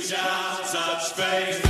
Reach out, touch faith.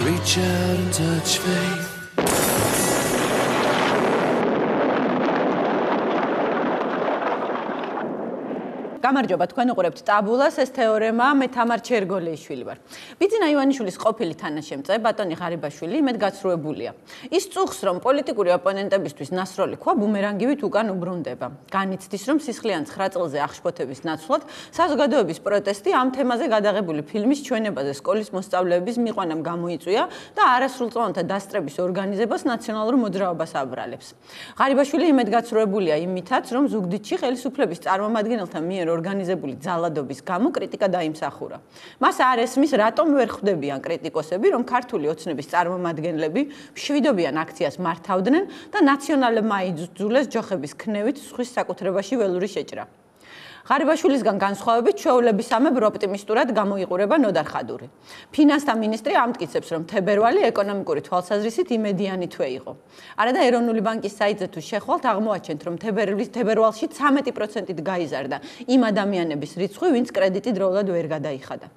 Reach out and touch faith. გამარჯობა, თქვენ უყურებთ ტაბულას, ეს თეორემა, მე თამარ ჩერგოლიშვილი ვარ. ბიძინა ივანიშვილის ყოფილი თანაშემწე ბატონი ღარიბაშვილი იმედგაცრუებულია. ის წუხს, რომ პოლიტიკური ოპონენტებისთვის ნასროლი ქვა ბუმერანგივით უკან უბრუნდება. განიცდის, რომ სისხლიან 9 წელზე აღშფოთების ნაცვლად საზოგადოების პროტესტი ამ თემაზე გადაღებული ფილმის ჩვენებაზე სკოლის მოსწავლეების მიყვანამ გამოიწვია და არასრულწლოვანთა დასწრების ორგანიზებას ნაციონალურ მოძრაობას აბრალებს. ღარიბაშვილი იმედგაცრუებულია იმითაც, რომ ზუგდიდში ხელისუფლების წარმომადგენელთა მიერ ორგანიზებული ძალადობის გამო კრიტიკა დაიმსახურა. მას არ ესმის, რატომ ვერ ხვდებიან კრიტიკოსები, რომ ქართული ოცნების წარმომადგენლები მშვიდობიან აქციას მართავდნენ და ნაციონალებმა აიძულეს ჯოხების ქნევით სხვის საკუთრებაში ველური შეჭრა. ღარიბაშვილისგან განსხვავებით ჩვეულებისამებრ ოპტიმისტურად გამოიყურება ნოდარ ხადური. ფინანსთა მინისტრი ამტკიცებს, რომ თებერვალი ეკონომიკური თვალსაზრისით იმედიანი თვე იყო. არადა ეროვნული ბანკის საიტზე თუ შეხვალთ, აღმოაჩენთ, რომ თებერვალში 13%-ით გაიზარდა იმ ადამიანების რიცხვი, ვინც კრედიტი დროულად ვერ გადაიხადა.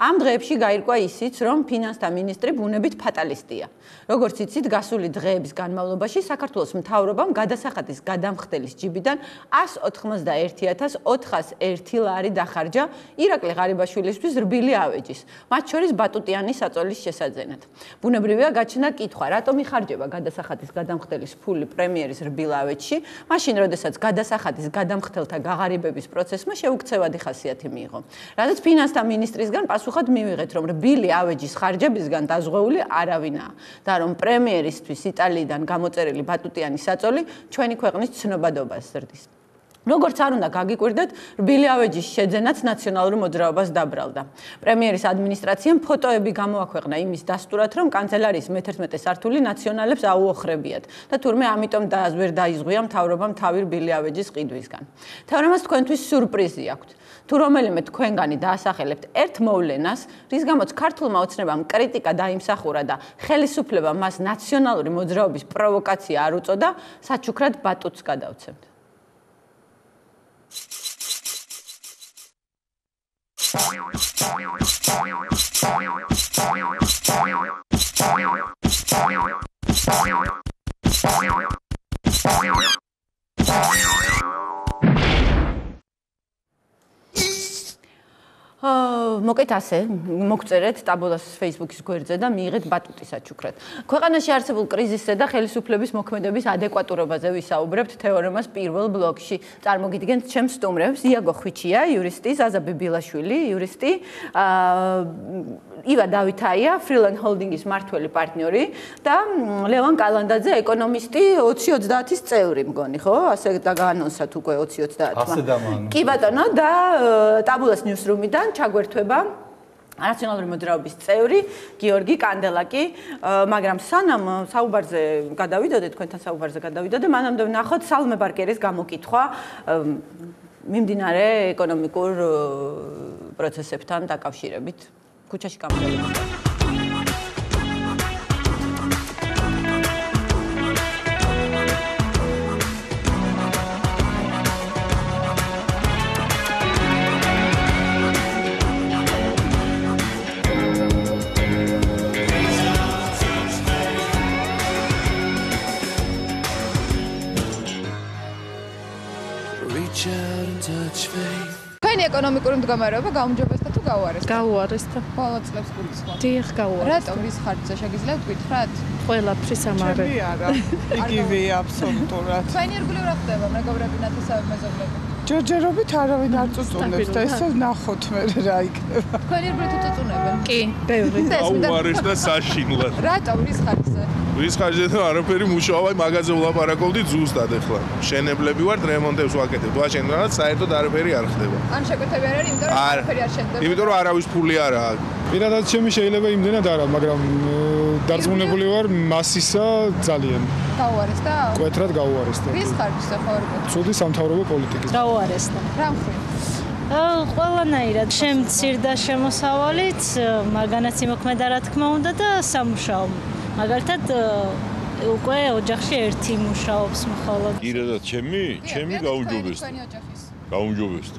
ამ დღეებში გაირკვა ისიც, რომ ფინანსთა მინისტრი ბუნებით ფატალისტია. როგორც იცით, გასული დღეების განმავლობაში საქართველოს მთავრობამ გადასახადის გადამხდელის ჯიბიდან 191,401 ლარი დახარჯა ირაკლი ღარიბაშვილისთვის რბილი ავეჯის, მათ შორის ბატუტიანის საწოლის შესაძენად. ბუნებრივია გაჩნდა კითხვა, რატომ იხარჯება გადასახადის გადამხდელის ფული პრემიერის რბილ ავეჯში, მაშინ, როდესაც გადასახადის გადამხდელთა გაღარიბების პროცესმა შეუქცევადი ხასიათი მიიღო. რადგან ფინანსთა მინისტრისგან პასუხად მივიღეთ, რომ რბილი ავეჯის ხარჯებისგან დაზღვეული არავინაა და რომ პრემიერისთვის იტალიიდან გამოწერილი ბატუტიანის საწოლი ჩვენი ქვეყნის ცნობადობას ზრდის. როგორც არ უნდა გაგიკვირდეთ, რბილი ავეჯის შეძენაც ნაციონალურ მოძრაობას დაბრალდა. პრემიერის ადმინისტრაციამ ფოტოები გამოაქვეყნა იმის დასტურად, რომ კანცელარიის მე-11 სართული ნაციონალებს აუოხრებიათ და თურმე ამიტომ ვერ დაიზღვია მთავრობამ თავი რბილი ავეჯის ყიდვისგან. თეორემას თქვენთვის სიურპრიზი აქვთ. თუ რომელიმე თქვენგანი დაასახელებთ ერთ მოვლენას, რის გამოც ქართულმა ოცნებამ კრიტიკა დაიმსახურა და ხელისუფლებამ მას ნაციონალური მოძრაობის პროვოკაცია არ უწოდა, საჩუქრად ბატუტს გადავცემთ. მოკეთ ასე, მოგწერეთ ტაბულას Facebook-ის გვერდზე და მიიღეთ ბატუტის საჩუქრად. ქვეყანაში არსებულ კრიზისზე და ხელისუფლების მოქმედების ადეკვატურობაზე ვისაუბრებთ თეორემას პირველ ბლოკში. წარმოგიდგენთ ჩემს სტუმრებს, იაგო ხვიჩია, იურისტი, ზაზა ბიბილაშვილი, იურისტი, ива დავითაია, Freeland Holding-ის მმართველი პარტნიორი და ლევან კალანდაძე, ეკონომისტი, 2030-ის წევრი მგონი, ხო? ასე დაგაანონსათ უკვე 2030-მა. ასე დამაანონსა. კი ბატონო და ტაბულას ნიუსრუმიდან ჩაგვერთვება ნაციონალური მოძრაობის წევრი გიორგი კანდელაკი, მაგრამ სანამ საუბარზე გადავიდოდეთ, თქვენთან საუბარზე გადავიდოდე, მანამდე ვნახოთ სალმე ბარკერის გამოკითხვა მიმდინარე ეკონომიკურ პროცესებთან დაკავშირებით. ქუჩაში გამოდიოდა. Reach out and touch faith. Თქვენი ეკონომიკური მდგომარეობა გაუმჯობესდა თუ გაუარესდა? გაუარესდა. ბოლო წლებს გულისხმობ. დიახ, გაუარესდა. რატომ რის ხარჯზე შეგიძლიათ გითხრათ? ყველაფრის ამარე. ჩემი არა. იგივეა აბსოლუტურად. თქვენი ირგვლივ რა ხდება, მეგობრები, ნათესავები, მეზობლები? ჯერჯერობით არავინ არ წუწუნებს და ესე ნახოთ მე რა იქნება. თქვენი ირგვლივ თუ წუწუნებენ? კი, ბევრი. გაუარესდა საშინლად. რატომ რის ხარჯზე? ვის ხარჯზე და არაფერი მუშაობა მაგაზე ვლაპარაკობდი ზუსტად ახლა. შენებლები ვართ, რემონტებს ვაკეთებ. ვაშენ რა საერთოდ არაფერი არ ხდება. ან შეკვეთები არ არის, იმიტომ რომ არაფერი არ შენდება. იმიტომ რომ არავის ფული არ აქვს. პირადად ჩემი შეიძლება იმდენად არა, მაგრამ დარწმუნებული ვარ მასისა ძალიან. გაუარესდა? კვეთრად გაუარესდა. რის ხარჯზე ხარბოთ? ცუდი სამთავრობო პოლიტიკის. გაუარესდა. რა მხრივ? ყველანაირად შემცირდა შემოსავალიც, მაგანაც იმოქმედა რა თქმა უნდა და სამუშაო. მაგალითად უკვე ოჯახში ერთი მუშაობს მხოლოდ. პირადად ჩემი გაუმჯობესდა. თქვენი ოჯახის. გაუმჯობესდა.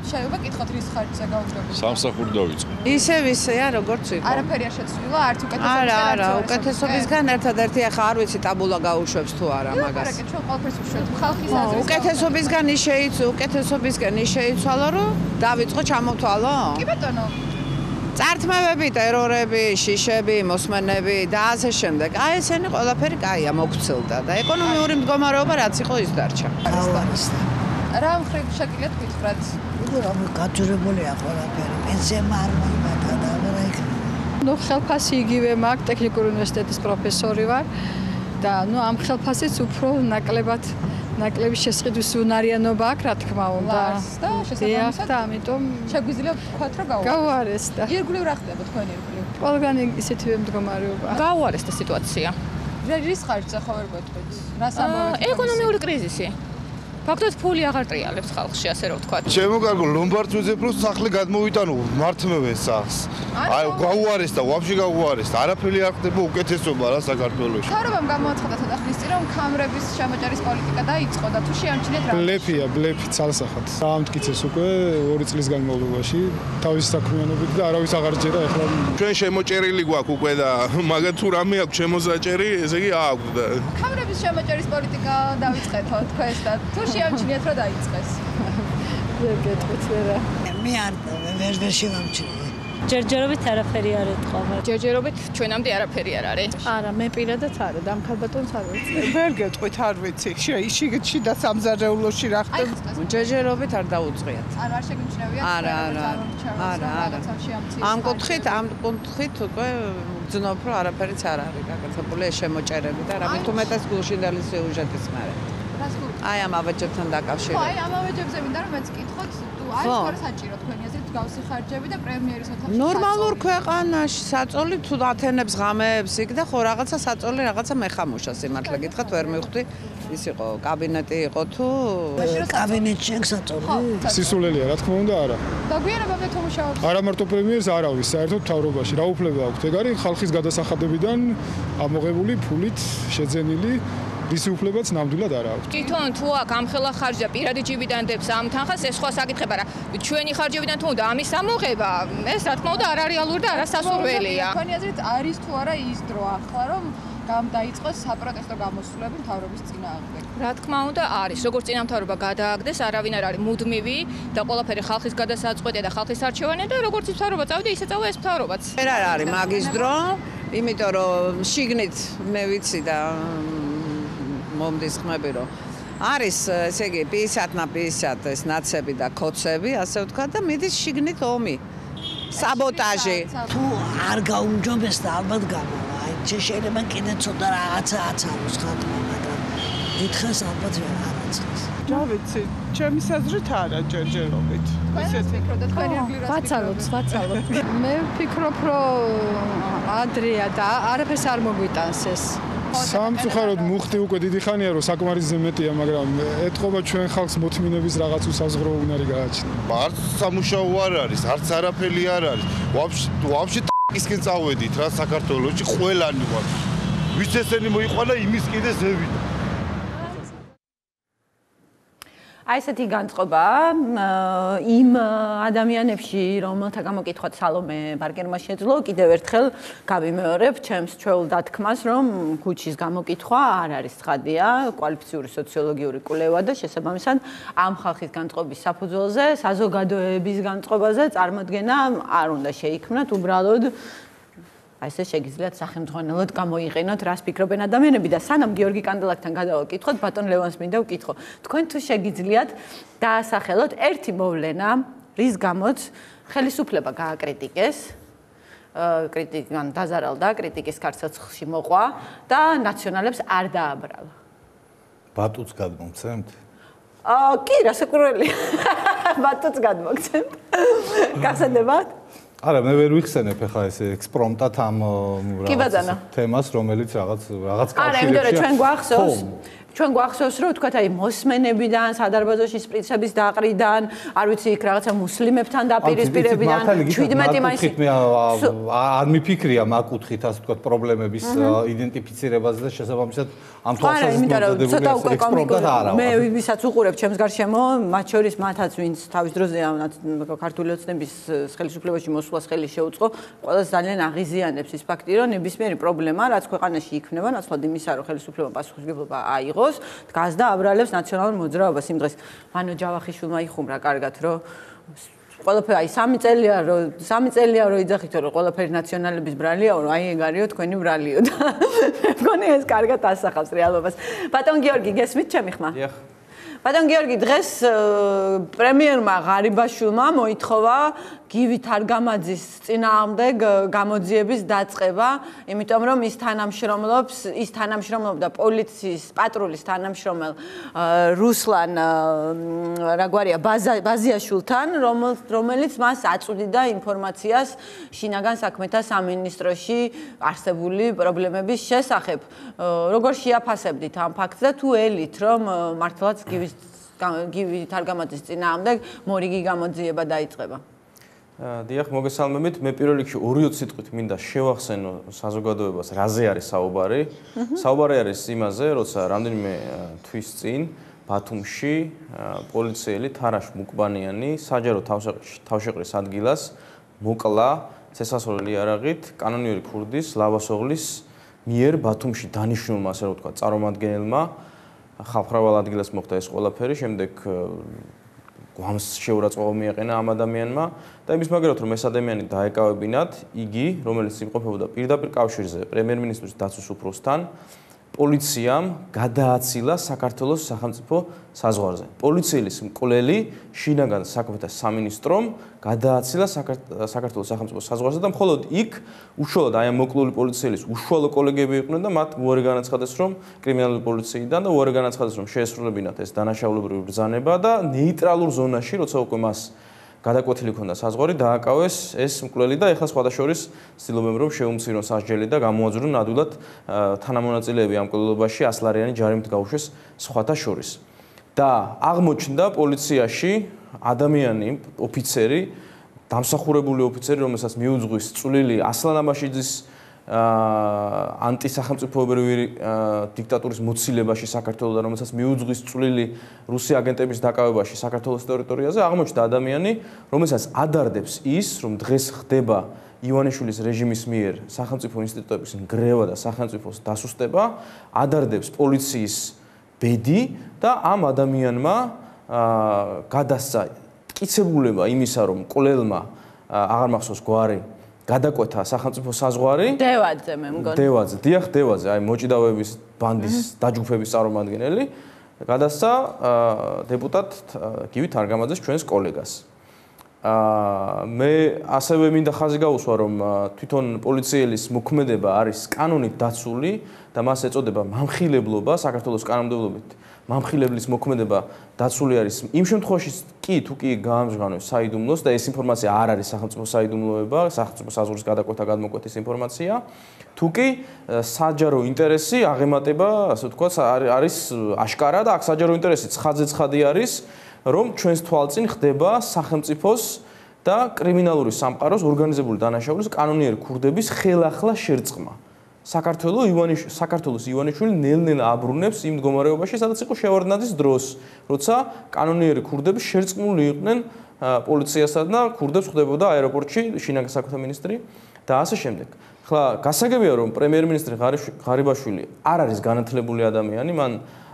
შეიძლება გითხოთ რის ხარჯზე გაუმჯობესდა? სამსახური დავიწყე. ისევ ისეა როგორც იყო. არაფერი არ შეცვლილა, არც არა, უკეთესობისგან. უკეთესობისგან ერთადერთი ახლა არ ვიცი ტაბულა გაუშვებს თუ არა მაგას. მაგას. ჩვენ ყველაფერს უშვებთ. ხალხის აზრის. უკეთესობისგან ის შეიცვალა, რომ დავიწყო ჩამოთვალო. კი ბატონო. წართმევები, ტერორები, შიშები, მოსმენები და ასე შემდეგ. აი ესენი ყველაფერი კაია, მოგცილდა და ეკონომიური მდგომარეობა რაც იყო ის დარჩა. რა მხრივ შეგიძლიათ გითხრათ? რომ გაჯერებულია ყველაფერი, პენსიამ არ მოიბადა და რა იქნება. ნუ ხელფასი იგივე მაქვს, ტექნიკური უნივერსიტეტის პროფესორი ვარ და ნუ ამ ხელფასიც უფრო ნაკლები შესყიდვის უნარიანობა აქვს, რა თქმა უნდა. და შესაბამისად და ამიტომ შეგვიძლია ვთქვათ, რომ გაუარესდა. ირგვლივ რა ხდება თქვენი ირგვლივ? ყველგან ისეთივე მდგომარეობა. გაუარესდა სიტუაცია. რის ხარჯზე ხო ვერ გეტყვით? რას ამბობთ? ეკონომიკური კრიზისი. ფაქტობრივად ფული აღარ ტრიალებს ხალხში, ასე რომ ვთქვათ. შემოგარგო ლომბარდს უძებნოს სახლი გადმოვიტანო მართმევენ სახლს. აი გაუარესდა, ვაფშე გაუარესდა. არაფერი არ ხდება უკეთესობა რა საქართველოში. თავრობამ გამოაცხადა ცოტა ხნის წინ რომ ქამრების შემოჭერის პოლიტიკა დაიწყო და თუ შეამჩნიეთ რა? ბლეფი ცალსახად. დაამტკიცეს უკვე 2 წლის განმავლობაში თავის საქმიანობით და არავის აღარ ჯერა ახლა. ჩვენ შემოჭერილი გვაქვს უკვე და მაგათ თუ რამე აქვს შემოსაჭერი, ესე იგი აქვს და ქამრების შემოჭერის პოლიტიკა დავიწყეთო თქვენს და თუ შეამჩნიეთ რა დაიწყეს? ვერ გეტყვით რა. მე ვერ შევამჩნიე. ჯერჯერობით არაფერი არ ეთყობა. ჯერჯერობით ჩვენამდე არაფერი არ არის. არა, მე პირადად არა, და ამ ქალბატონს არ ვიცი. ვერ გეტყვით, არ ვიცი. შიდა სამზარეულოში რა ხდება? ჯერჯერობით არ დაუწყიათ. არ შეგიმჩნევიათ? არა. ამ კუთხით უკვე გძნობ რომ არაფერიც არ არის გაკეთებული ეს შემოჭერები და რამე თუ მეტად გულშინდელი სიუჟეტის მერე. აი ამ ავეჯებთან დაკავშირებით. აი ამ ავეჯებზე მინდა რომ მეც კითხოთ, არის თუ არა საჭირო თქვენი აზრით გავსი ხარჯები და პრემიერის ოთახში. ნორმალურ ქვეყანაში საწოლი თუ ათენებს ღამეებს იქ და ხო რაღაცა საწოლი რაღაცა მეხამუშა სიმართლე გითხრათ ვერ მივხვდი ის იყო კაბინეტი იყო თუ კაბინეტში საწოლი. სისულელია რა თქმა უნდა არა. დაგვიანებამდე თუ მუშაობს? არა მარტო პრემიერს არავის საერთოდ მთავრობაში რა უფლება აქვს ეგ არის ხალხის გადასახადებიდან ამოღებული ფულით შეძენილი ისი უფლებაც ნამდვილად არ აქვს. თვითონ თუ აქ ამხელა ხარჯი და პირადი ჯიბიდან დებს ამ თანხას, ეს სხვა საკითხება რა. ჩვენი ხარჯებიდან თუ უნდა ამის ამოღება, ეს რა თქმა უნდა არარეალური და არასასურველია. თქვენი აზრით არის თუ არა ის დრო ახლა რომ დაიწყოს საპროტესტო გამოსვლები მთავრობის წინააღმდეგ? რა თქმა უნდა არის. როგორც წინამთავრობა გადააგდეს, არავინ არ არის მუდმივი და ყველაფერი ხალხის გადასაწყვეტია და ხალხის არჩევანია და როგორც მთავრობა წავიდა, ისე წავა ეს მთავრობაც. ვერ არის მაგის დრო, იმიტომ რომ შიგნით მე ვიცი და მომდის ხმები რომ არის ესე იგი 50 ეს ნაცები და კოცები ასე ვთქვა და მიდის შიგნით ომი საბოტაჟი თუ არ გაუმჯობესდა ალბათ გამოვა აი შეიძლება კიდე ცოტა რაღაცა აცალოს ხალხმა მაგრამ დიდხანს ალბათ ვერ არაცხეს რა ვიცი ჩემი აზრით არა ჯერჯერობით ისეთი ფიქრობთ თქვენი ირგვლივ რა ვაცალოთ მე ვფიქრობ რომ ადრეა და არაფერს არ მოგვიტანს ეს სამწუხაროდ მუხტი უკვე დიდი ხანია რომ საკმარისზე მეტია, მაგრამ ეთყობა ჩვენ ხალხს მოთმინების რაღაც უსაზღრო უნარი გააჩნია. არც სამუშაო არ არის, არც არაფერი არ არის. ვაფშე ისკენ წავედით რა საქართველოში ყველანი ვარ. ვის ესენი მოიყვანა იმის კიდე ზევით. აი ესეთი განწყობაა იმ ადამიანებში, რომელთა გამოკითხვაც სალომე ბარგერმა შეძლო, კიდევ ერთხელ გავიმეორებ ჩემს ჩვეულ დათქმას, რომ ქუჩის გამოკითხვა არ არის ცხადია, კვალიფიციური სოციოლოგიური კვლევა და შესაბამისად ამ ხალხის განწყობის საფუძველზე, საზოგადოების განწყობაზე წარმოდგენა არ უნდა შეიქმნათ, უბრალოდ აი ესე შეგიძლიათ სახელმძღვანელოდ გამოიყენოთ, რას ფიქრობენ ადამიანები და სანამ გიორგი კანდელაკთან გადავაკითხოთ, ბატონ ლევანს მინდა ვკითხო. თქვენ თუ შეგიძლიათ დაასახელოთ ერთი მოვლენა, რის გამოც ხელისუფლება გააკრიტიკეს, კრიტიკան დაზარალდა, კრიტიკის ქარცეცხლში მოყვა და ნაციონალებს არ დააბრალა. ბატუც გადმოგცემთ? კი, რასაკვირველია. ბატუც გადმოგცემთ. გახსენდებათ? არა, მე ვერ ვიხსენებ ახლა ეს ექსპრომტად ამ თემას, რომელიც რაღაც კავშირებში. არა, იმიტომ რომ ჩვენ გვახსოვს, რომ თქვათ აი მოსმენებიდან, სადარბაზოში სპრიცების დაყრიდან, არ ვიცი, იქ რაღაცა მუსლიმებთან დაპირისპირებიდან, 17 მაისი. არ მიფიქრია მაკუთხით, ასე ვთქვათ, პრობლემების იდენტიფიცირებაზე და შესაბამისად ამ თვალსაზრისით ექსპრომტად არა. მე ვისაც უყურებ ჩემს გარშემო, მათ შორის მათაც, ვინც თავის დროზე ქართული ოცნების ხელისუფლებაში მოსვლას ხელი შეუწყო, ყველას ძალიან აღიზიანებს ის ფაქტი, რომ ნებისმიერი პრობლემა, რაც ქვეყანაში იქმნება, ნაცვლად იმისა, რომ ხელისუფლებამ პასუხისმგებლობა აიღოს, დგას და აბრალებს ნაციონალურ მოძრაობას. იმ დღეს მანო ჯავახიშვილმა იხუმრა კარგად, რომ ყველაფერი აი 3 წელია რომ იძახითო რომ ყველაფერი ნაციონალების ბრალიაო, რომ აი ეგ არისო თქვენი ბრალიო და მგონი ეს კარგად ასახავს რეალობას. ბატონ გიორგი, გესმით ჩემი ხმა? დიახ. ბატონ გიორგი, დღეს პრემიერმა ღარიბაშვილმა მოითხოვა გივი თარგამაძის წინააღმდეგ გამოძიების დაწყება, იმიტომ რომ ის თანამშრომლობდა პოლიციის პატრულის თანამშრომელ რუსლან ბაზიაშვილთან, რომელიც მას აწვდიდა ინფორმაციას შინაგან საქმეთა სამინისტროში არსებული პრობლემების შესახებ. როგორ შეაფასებდით ამ ფაქტს და თუ ელით, რომ მართლაც გივი თარგამაძის წინააღმდეგ მორიგი გამოძიება დაიწყება? დიახ, მოგესალმებით. მე პირველ რიგში 2 სიტყვით მინდა შევახსენო საზოგადოებას, რაზე არის საუბარი. საუბარი არის იმაზე, როცა რამდენიმე თვის წინ ბათუმში პოლიციელი თარაშ მუკბანიანი საჯარო თავშეყრის ადგილას მოკლა ცესასროლი იარაღით კანონიერი ქურდის ლავასოღლის მიერ ბათუმში დანიშნულმა, ასე რომ ვთქვა, წარმომადგენელმა ხალხმრავალ ადგილას მოხდა ეს ყველაფერი, შემდეგ გვამს შეურაცხყოფა მიაყენა ამ ადამიანმა და იმის მაგალითად რომ ეს ადამიანი დაეკავებინათ, იგი, რომელიც იმყოფებოდა პირდაპირ კავშირზე პრემიერ-მინისტრის დაცვის უფროსთან, პოლიციამ გადააცილა საქართველოს სახელმწიფო საზღვარზე. პოლიციის მკვლელი შინაგან საქმეთა სამინისტრომ გადააცილა საქართველოს სახელმწიფო საზღვარზე და მხოლოდ იქ უშუალოდ აი ამ მოკლული პოლიციის უშუალო კოლეგები იყვნენ და მათ უარი განაცხადეს, რომ კრიმინალური პოლიციიდან და უარი განაცხადეს, რომ შეესრულებინათ ეს დანაშაულებრივი ბრძანება და ნეიტრალურ ზონაში, როცა უკვე მას გადაკვეთილი ქონდა საზღვარი, დააკავეს ეს მკვლელი და ეხლა სხვადასხვის ცდილობენ რომ შეუმცირონ სასჯელი და გამოაძვრონ ადვილად თანამონაწილეები ამ მკვლელობაში 100 ლარიანი ჯარიმით გაუშვეს სხვათა შორის. და აღმოჩნდა პოლიციაში ადამიანი, ოფიცერი, დამსახურებული ოფიცერი, რომელსაც მიუძღვის წვლილი ასლან აბაშიძის ანტისახელმწიფოებრივი დიქტატურის მოცილებაში საქართველოს და რომელსაც მიუძღვის წვლილი რუსი აგენტების დაკავებაში საქართველოს ტერიტორიაზე, აღმოჩნდა ადამიანი, რომელსაც ადარდებს ის, რომ დღეს ხდება ივანიშვილის რეჟიმის მიერ სახელმწიფო ინსტიტუტების ნგრევა და სახელმწიფოს დასუსტება, ადარდებს პოლიციის ბედი და ამ ადამიანმა გადასცა მტკიცებულება იმისა, რომ მკვლელმა აღარ მახსოვს გვარი გადაკვეთა სახელმწიფო საზღვარი დევაძე მე მგონი დევაძე დიახ დევაძე აი მოჭიდავების ბანდის დაჯგუფების წარმომადგენელი გადასცა დეპუტატ გივი თარგამაძეს ჩვენს კოლეგას მე ასევე მინდა ხაზი გაუსვა რომ თვითონ პოლიციელის მოქმედება არის კანონით დაცული და მას ეწოდება მამხილებლობა საქართველოს კანონმდებლობით მამხილებლის მოქმედება დაცული არის იმ შემთხვევაში კი თუ კი გაამჟღავნოს საიდუმლოს და ეს ინფორმაცია არ არის სახელმწიფო საიდუმლოება სახელმწიფო საზღვრის გადაკვეთა გადმოკვეთის ინფორმაცია თუ კი საჯარო ინტერესი აღემატება ასე ვთქვათ არის აშკარა და აქ საჯარო ინტერესი ცხადზე-ცხადი არის რომ ჩვენს თვალწინ ხდება სახელმწიფოს და კრიმინალური სამყაროს ორგანიზებული დანაშაულის კანონიერი ქურდების ხელახლა შერწყმა საქართველოს ივანიშვილი ნელ-ნელა აბრუნებს იმ მდგომარეობაში, სადაც იყო შევარდნაძის დროს, როცა კანონიერი ქურდები შერწყმული იყვნენ პოლიციასთან და ქურდებს ხვდებოდა აეროპორტში შინაგან საქმეთა მინისტრი და ასე შემდეგ. ხლა გასაგებია რომ პრემიერ-მინისტრი ღარიბაშვილი არ არის განათლებული ადამიანი,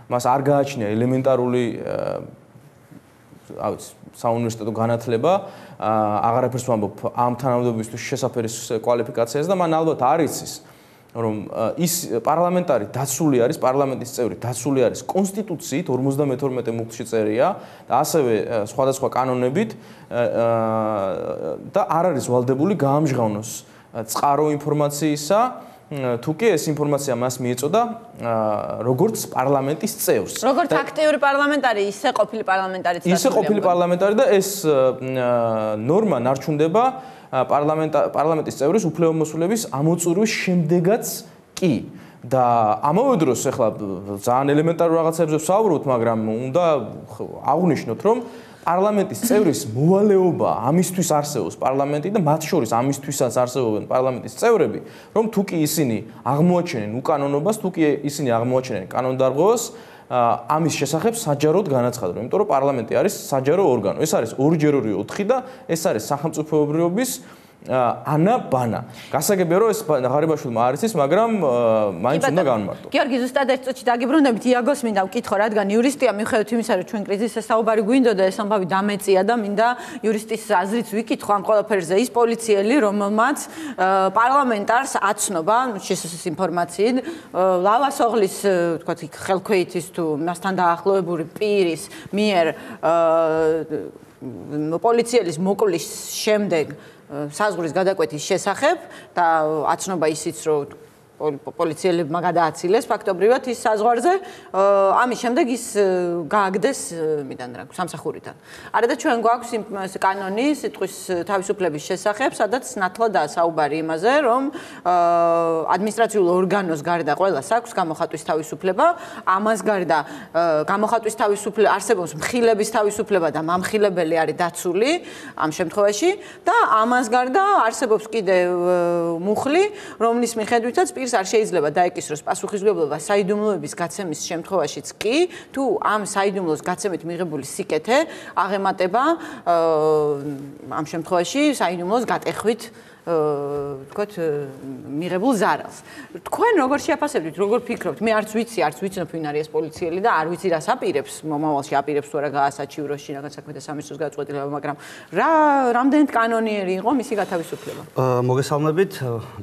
მას არ გააჩნია ელემენტარული საუნივერსიტეტო განათლება, აღარაფერს ვამბობ ამ თანამდებობისთვის შესაძფერის კვალიფიკაციას და მან ალბათ არ იცის რომ ის პარლამენტარი დაცული არის, პარლამენტის წევრი დაცული არის კონსტიტუციით 52 მუხტში წერია და ასევე სხვადასხვა კანონებით და არ არის ვალდებული გაამჟღავნოს წყარო ინფორმაციისა, თუ კი ეს ინფორმაცია მას მიეწოდა როგორც პარლამენტის წევრს. როგორც აქტიური პარლამენტარი, ისე ყოფილი პარლამენტარიც დაცულია. ისე ყოფილი პარლამენტარი და ეს ნორმა ნარჩუნდება პარლამენტის წევრის უფლებამოსილების ამოწურვის შემდეგაც კი. და ამავე დროს ახლა ძალიან ელემენტარულ რაღაცებზე ვსაუბრობთ, მაგრამ უნდა აღვნიშნოთ, რომ პარლამენტის წევრის მოვალეობა ამისთვის არსებობს პარლამენტი და მათ შორის ამისთვისაც არსებობენ პარლამენტის წევრები, რომ თუ კი ისინი აღმოაჩენენ უკანონობას, თუ კი ისინი აღმოაჩენენ კანონდარღვევას, ამის შესახებ საჯაროდ განაცხადონ, იმიტომ რომ პარლამენტი არის საჯარო ორგანო. ეს არის ორჯერორი 4 და ეს არის სახელმწიფოებრიობის ანა ბანა. გასაგებია რომ ეს ღარიბაშვილმა არ იცის, მაგრამ მაინც უნდა განმარტო. გიორგი, ზუსტად ერთ წუთში დაგიბრუნდებით, იაგოს მინდა ვკითხო, რადგან იურისტია მიუხედავად იმისა, რომ ჩვენ კრიზისზე საუბარი გვინდოდა, ეს ამბავი დამეწია და მინდა იურისტის აზრით ვიკითხო ამ ყველაფერზე. ის პოლიციელი, რომელმაც პარლამენტარს აცნობა, შესაძლოა ინფორმაციით, ლავასოღლის, თქვათ, ხელქვეითის თუ მასთან დაახლოებული პირის მიერ პოლიციელის მოკლის შემდეგ საზღვრის გადაკვეთის შესახებ და აცნობა ისიც, რომ პოლიციელებმა გადააცილეს ფაქტობრივად ის საზღვარზე, ამის შემდეგ ის გააგდეს სამსახურიდან. არა და ჩვენ გვაქვს კანონი სიტყვის თავისუფლების შესახებ, სადაც ნათლადაა საუბარი იმაზე, რომ ადმინისტრაციულ ორგანოს გარდა ყველას აქვს გამოხატვის თავისუფლება, ამას გარდა გამოხატვის თავისუფლება, არსებობს მხილების თავისუფლება და მამხილებელი არის დაცული ამ შემთხვევაში და ამას გარდა არსებობს კიდევ მუხლი, რომლის მიხედვითაც არ შეიძლება დაეკისროს პასუხისმგებლობა საიდუმლოების გაცემის შემთხვევაშიც კი, თუ ამ საიდუმლოს გაცემით მიღებული სიკეთე აღემატება ამ შემთხვევაში საიდუმლოს გატეხვით თქვათ მიღებულ ზარალს. თქვენ როგორ შეაფასებთ, როგორ ფიქრობთ? მე არც ვიცნობ ვინ არის ეს პოლიციელი და არ ვიცი რას აპირებს, მომავალში აპირებს თუ არა გაასაჩივროს შინაგან საქმეთა სამინისტროს გადაწყვეტილება, მაგრამ რამდენად კანონიერი იყო მისი გათავისუფლება? მოგესალმებით,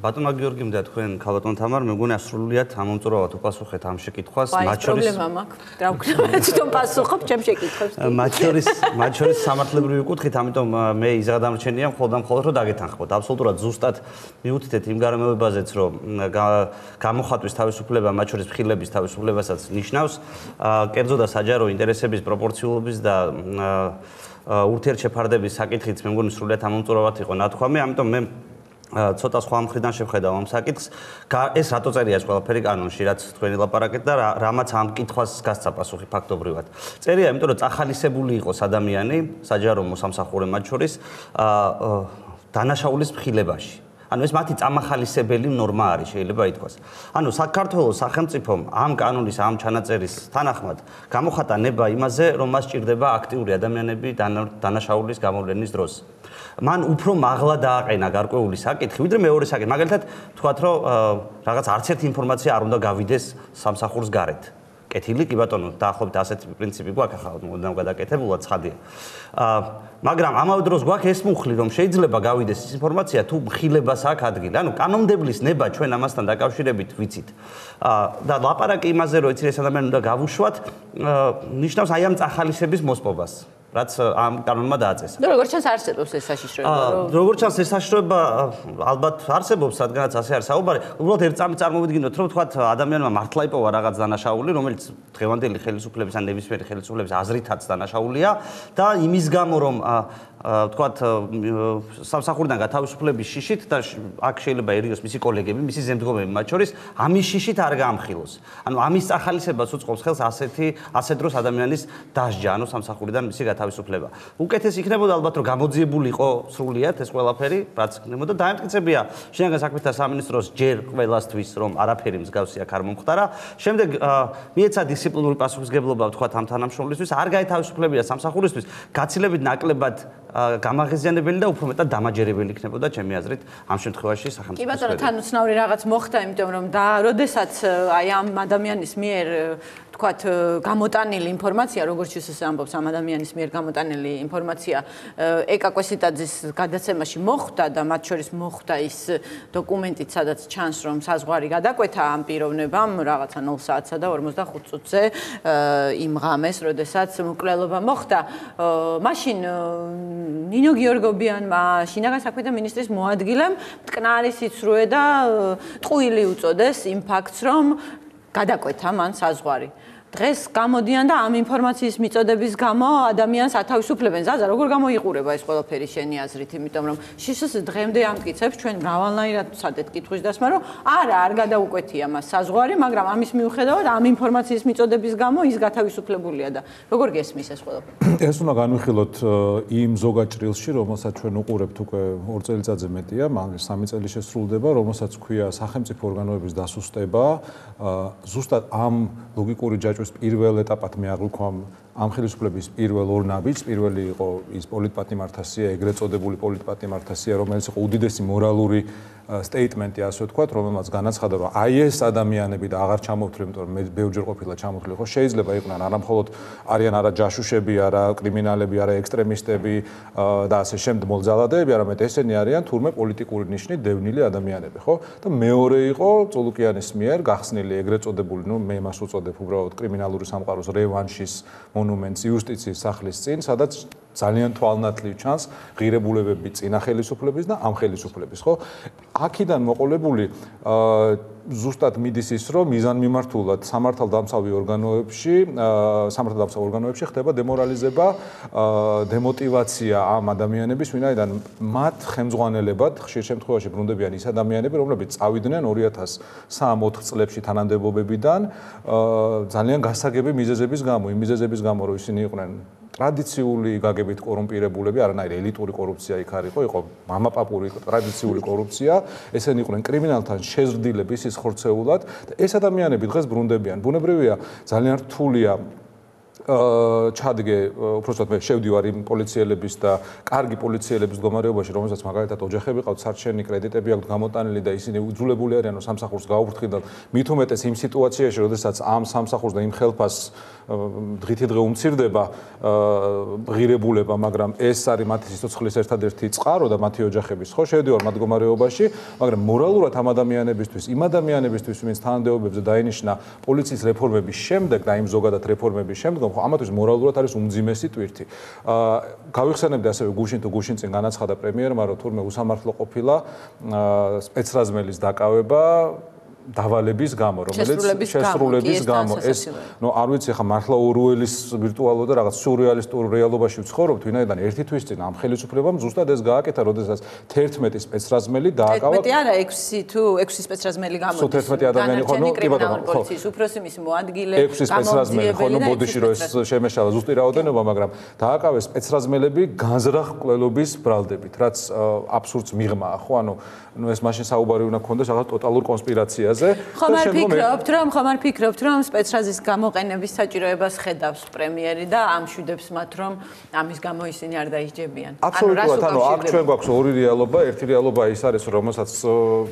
ბატონმა გიორგიმ და თქვენ ქალბატონ თამარ, მე მგონი ასრულიათ ამომწურავად უპასუხეთ ამ შეკითხვას, მათ შორის პრობლემა მაქვს. რა ვქნა, თვითონ პასუხობ ჩემ შეკითხვებს. მათ შორის სამართლებრივი კუთხით, ამიტომ მე იზღადამრჩენია მხოლოდ რომ დაგეთანხმოთ. აბსოლუტურად ზუსტად მიუთითეთ იმ გარემოებაზეც, რომ გამოხატვის თავისუფლება, მათ შორის მხილების თავისუფლებასაც ნიშნავს კერძო და საჯარო ინტერესების პროპორციულობის და ურთიერთშეფარდების საკითხიც მე მგონი სრულიად ამომწურავად იყო ნათქვამი, ამიტომ მე ცოტა სხვა მხრიდან შევხედავ ამ საკითხს. ეს რატო წერია ეს ყველაფერი კანონში, რაც თქვენი ლაპარაკეთ და რამაც ამ კითხვას გასცა პასუხი ფაქტობრივად. წერია, იმიტომ რომ წახალისებული იყოს ადამიანი, საჯარო მოსამსახურე მათ შორის დანაშაულის მხილებაში. ანუ ეს მათი წამახალისებელი ნორმა არის, შეიძლება ითქვას. ანუ საქართველოს სახელმწიფომ ამ კანონის, ამ ჩანაწერის თანახმად გამოხატა ნება იმაზე, რომ მას ჭირდება აქტიური ადამიანები დანაშაულის გამოვლენის დროს. მან უფრო მაღლა დააყენა გარკვეული საკითხი, ვიდრე მეორე საკითხი. მაგალითად, თქვათ, რომ რაღაც არც ერთი ინფორმაცია არ უნდა გავიდეს სამსახურს გარეთ. კეთილი, კი ბატონო, დაახლოებით ასეთი პრინციპი გვაქვს, ახლა მოდამ გადაკეთებულად ცხადია. მაგრამ ამავე დროს გვაქვს ეს მუხლი, რომ შეიძლება გავიდეს ის ინფორმაცია, თუ მხილებას აქვს ადგილი. ანუ კანონმდებლის ნება ჩვენ ამასთან დაკავშირებით ვიცით. და ლაპარაკი იმაზე, რომ ეს ადამიანი უნდა გავუშვათ, ნიშნავს აი ამ წახალისების მოსპობას. რაც ამ კანონმა დააწესა. და როგორც ჩანს არსებობს ეს საშიშროება. როგორც ჩანს ეს საშიშროება ალბათ არსებობს, რადგანაც ასე არის საუბარი. უბრალოდ ერთ წამი წარმოვიდგინოთ, რომ თქვათ ადამიანმა მართლა იპოვა რაღაც დანაშაული, რომელიც დღევანდელი ხელისუფლების ან ნებისმიერი ხელისუფლების აზრითაც დანაშაულია და იმის გამო რომ თქვათ სამსახურიდან გათავისუფლების შიშით და აქ შეიძლება ერიოს მისი კოლეგები, მისი ზემდგომები მათ შორის, ამის შიშით არ გაამხილოს. ანუ ამის წახალისებას უწყობს ხელს ასეთ დროს ადამიანის დასჯა, ანუ სამსახურიდან მისი გათავისუფლება. უკეთეს იქნებოდა ალბათ რომ გამოძიებული იყო სრულიად ეს ყველაფერი, რაც იქნებოდა. დაემტკიცებია შინაგან საქმეთა სამინისტროს ჯერ ყველასთვის რომ არაფერი მსგავსი აქ არ მომხდარა. შემდეგ მიეცა დისციპლინური პასუხისმგებლობა ვთქვათ ამ თანამშრომლისთვის, არ გაეთავისუფლებია სამსახურისთვის, გაცილებით ნაკლებად გამაღიზიანებელი და უფრო მეტად დამაჯერებელი იქნებოდა ჩემი აზრით ამ შემთხვევაში სახელმწიფოს. კი ბატონო, თან უცნაური რაღაც მოხდა, იმიტომ რომ და როდესაც აი ამ ადამიანის მიერ თქვათ გამოტანილი ინფორმაცია, როგორც ის ამბობს ამ ადამიანის მიერ გამოტანილი ინფორმაცია ეკაკვესიტაძის გადაცემაში მოხდა და მათ შორის მოხდა ის დოკუმენტით, სადაც ჩანს რომ საზღვარი გადაკვეთა ამ პიროვნებამ რაღაცა 0 საათსა და 45 წუთზე იმ ღამეს, როდესაც მკვლელობა მოხდა. მაშინ ნინო გიორგობიანმა შინაგან საქმეთა მინისტრის მოადგილემ მტკნარი სიცრუე და ტყუილი უწოდეს იმ ფაქტს, რომ გადაკვეთა მან საზღვარი. დღეს გამოდიან და ამ ინფორმაციის მიწოდების გამო ადამიანს ათავისუფლებენ. ზაზა, როგორ გამოიყურება ეს ყველაფერი შენი აზრით, იმიტომ რომ შიშს დღემდე ამტკიცებს ჩვენ მრავალნაირად სადეთ კითხვის დასმა, რომ არა, არ გადაუკვეთია მას საზღვარი, მაგრამ ამის მიუხედავად ამ ინფორმაციის მიწოდების გამო ის გათავისუფლებულია და როგორ გესმის ეს ყველაფერი? ეს უნდა განვიხილოთ იმ ზოგად ჭრილში, რომელსაც ჩვენ უყურებთ უკვე 2 წელიწადზე მეტია, მაგის 3 წელი შესრულდება, რომელსაც ქვია სახელმწიფო ორგანოების დასუსტება, ზუსტად ამ ლოგიკური ჯაჭვის პირველ ეტაპად მე აღვიქვამ ამ ხელისუფლების პირველ ორ ნაბიჯს. პირველი იყო ის პოლიტპატიმართასია, ეგრეთ წოდებული პოლიტპატიმართასია, რომელიც იყო უდიდესი მორალური სტეიტმენტი, ასე ვთქვათ, რომელმაც განაცხადა, რომ აი ეს ადამიანები და აღარ ჩამოვთვლი, იმიტომ რომ მე ბევრჯერ ყოფილა ჩამოვთვლი, ხო შეიძლება იყვნენ არამხოლოდ არიან არა ჯაშუშები, არა კრიმინალები, არა ექსტრემისტები და ასე შემდეგ მოლძალადეები, არამედ ესენი არიან თურმე პოლიტიკური ნიშნით დევნილი ადამიანები, ხო? და მეორე იყო წულუკიანის მიერ გახსნილი ეგრეთ წოდებული, ნუ მე მას უწოდებ უბრალოდ კრიმინალური სამყაროს რევანშის მონუმენტს იუსტიციის სახლის წინ, სადაც ძალიან თვალნათლივ ჩანს ღირებულებები წინა ხელისუფლების და ამ ხელისუფლების, ხო? აქედან მოყოლებული ზუსტად მიდის ის, რომ მიზანმიმართულად სამართალდამცავი ორგანოებში ხდება დემორალიზება, დემოტივაცია ამ ადამიანების, ვინაიდან მათ ხელმძღვანელებად ხშირ შემთხვევაში ბრუნდებიან ის ადამიანები, რომლებიც წავიდნენ 2003-4 წლებში თანამდებობებიდან ძალიან გასაგები მიზეზების გამო, იმ მიზეზების გამო, რომ ისინი იყვნენ ტრადიციული გაგებით კორუმპირებულები, არანაირი ელიტური კორუფცია იქ არ იყო მამაპაპური ტრადიციული კორუფცია, ესენი იყვნენ კრიმინალთან შეზრდილები სისხორცეულად და ეს ადამიანები დღეს ბრუნდებიან. ბუნებრივია, ძალიან რთულია ჩადგე, უბრალოდ მე შევდივარ იმ პოლიციელების და კარგი პოლიციელების მდგომარეობაში, რომელსაც მაგალითად ოჯახები ყავთ, სარჩენი კრედიტები აქვთ გამოტანილი და ისინი უძულებული არიან, რომ სამსახურს გაუფრთხილდან. მით უმეტეს იმ სიტუაციაში, როდესაც ამ სამსახურს და იმ ხელფასს დღითი დღე უმცირდება ღირებულება, მაგრამ ეს არის მათი სიცოცხლის ერთადერთი წყარო და მათი ოჯახების, ხო, შევდივარ მათ მდგომარეობაში, მაგრამ მორალურად ამ ადამიანებისთვის, იმ ადამიანებისთვის, ვინც თანამდებობებზე დაინიშნა პოლიციის რეფორმების შემდეგ და იმ ზოგადად რეფორმების შემდგომ, ხო, ამათთვის მორალურად არის უმძიმესი ტვირთი. გავიხსენებდი ასევე გუშინ თუ გუშინ წინ განაცხადა პრემიერმა, რომ თურმე უსამართლო ყოფილა სპეცრაზმელის დაკავება დავალების გამო, რომელიც შესრულების გამო ეს, ნუ არ ვიცი ხა მართლა ორუელის ვირტუალურ და რაღაც სურეალისტურ რეალობაში ვცხოვრობთ, ვინაიდან ერთი თვის წინ ამ ხელისუფლებამ ზუსტად ეს გააკეთა, როდესაც 11 სპეცრაზმელი დააკავა. 11 არა, 6 თუ 6 სპეცრაზმელი გამოდის. 11 ადამიანი ხო, ნუ კი ბატონო, ხო. პოლიციის უფროსი მისი მოადგილე, 6 სპეცრაზმელი ხო, ნუ ბოდიში რომ ეს შემეშალა ზუსტი რაოდენობა, მაგრამ დააკავეს სპეცრაზმელები განზრახ კვლელობის ბრალდებით, რაც აბსურდს მიღმა, ხო, ანუ ეს მაშინ საუბარი უნდა გქონდეს რაღაც ტოტალურ კონსპირაციაზე. ხომ არ ფიქრობთ, რომ სპეცრაზის გამოყენების საჭიროებას ხედავს პრემიერი და ამშვიდებს მათ, რომ ამის გამო ისინი არ დაისჯებიან. აბსოლუტურად, ანუ აქ ჩვენ გვაქვს ორი რეალობა, ერთი რეალობა ის არის, რომელსაც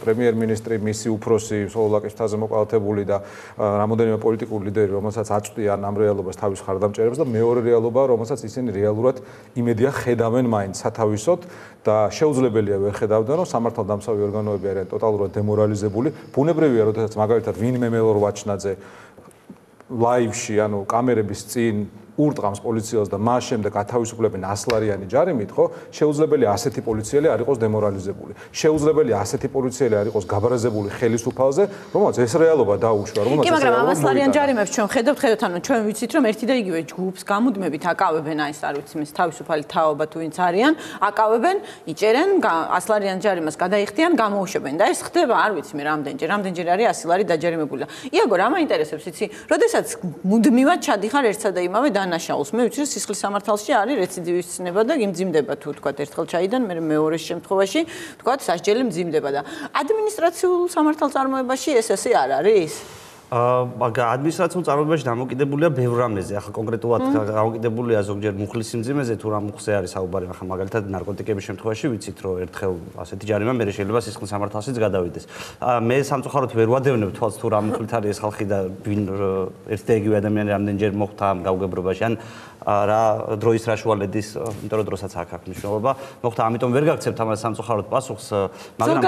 პრემიერ-მინისტრი, მისი უფროსი, სლოვაკეთის მთაზე მოკალათებული და რამოდენიმე პოლიტიკური ლიდერი, რომელსაც აწვდიან ამ რეალობას თავის ხარდამჭერებს და მეორე რეალობა, რომელსაც ისინი რეალურად იმედია ხედავენ მაინც სათავისოდ და შეუძლებელია ვერ ხედავდნენ, რომ სამართალდამცავი ორგანოები არიან ტოტალურად დემორალიზებული. ბუნებრივია, როდესაც მაგალითად ვინმე მელორ ვაჩნაძე ლაივში, ანუ კამერების წინ ურტყამს პოლიციელს და მას შემდეგ ათავისუფლებენ 100 ლარიანი ჯარიმით, ხო? შეუძლებელია ასეთი პოლიციელი არ იყოს დემორალიზებული. შეუძლებელია ასეთი პოლიციელი არ იყოს გაბრაზებული ხელისუფალზე, რომელსაც ეს რეალობა დაუშვა, რომელსაც კი, მაგრამ 100 ლარიან ჯარიმებს ჩვენ ხედავთ, ანუ ჩვენ ვიცით, რომ ერთი და იგივე ჯგუფს გამუდმებით აკავებენ, აი ეს არ ვიცი, მის თავისუფალი თაობა თუ ვინც არიან, აკავებენ, იჭერენ 100 ლარიან ჯარიმას გადაიხდიან, გამოუშვებენ და ეს ხდება, არ ვიცი მე რამდენჯერ არის 100 ლარი დაჯერიმებული. იაგო, რა მაინტერესებს, იცი, როდესაც მუდმივად ჩადიხარ ერთსა და იმავე დანაყოფში დანაშაულს. მე ვიცი, რომ სისხლის სამართალში არის რეციდივის ცნება და იმძიმდება თუ თქვა ერთხელ ჩაიდან, მე მეორე შემთხვევაში თქვა სასჯელი მძიმდება და ადმინისტრაციულ სამართალწარმოებაში ესე არ არის? ადმინისტრაციულ წარმოებაში დამოკიდებულია ბევრ რამეზე. ახლა კონკრეტულად დამოკიდებულია ზოგჯერ მუხლის სიმძიმეზე თუ რა მუხზე არის საუბარი. ახლა მაგალითად ნარკოტიკების შემთხვევაში ვიცით, რომ ერთხელ ასეთი ჯარიმა მე შეიძლება სისხლის სამართალშიც გადავიდეს. მე სამწუხაროდ ვერ ვადევნებ თვალს თუ რა მუხლით არის ეს ხალხი და ვინ ერთ და იგივე ადამიანი რამდენჯერ მოხდა ამ გაუგებრობაში ან რა დროის რაშუალედის, იმიტომ რომ დროსაც აქვს მნიშვნელობა. მოხდა, ამიტომ ვერ გაგცემთ ამას სამწუხაროდ პასუხს, მაგრამ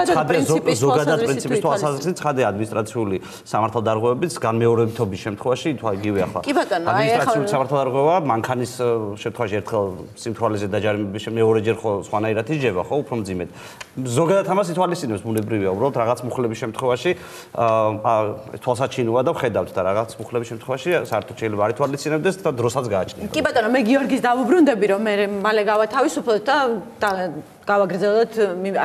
ზოგადად პრინციპის თვალსაზრისით ცხადია ადმინისტრაციული სამართალდარღვევების განმეორებითობის შემთხვევაში თუ იგივე ახლა. ადმინისტრაციული სამართალდარღვევა მანქანის შემთხვევაში ერთხელ სიმთვრალეზე დაჯარიმების მეორეჯერ ხო სხვანაირად იჯება, ხო, უფრო მძიმედ. ზოგადად ამას ითვალისწინებს ბუნებრივია, უბრალოდ რაღაც მუხლების შემთხვევაში თვალსაჩინოა და ვხედავთ და რაღაც მუხლების შემთხვევაში საერთოდ შეიძლება არ ითვალისწინებდეს და დროსაც გააჩნია. კი ბატონო, მე გიორგის დავუბრუნდები, რომ მე მალე გავათავისუფლოთ და გავაგრძელოთ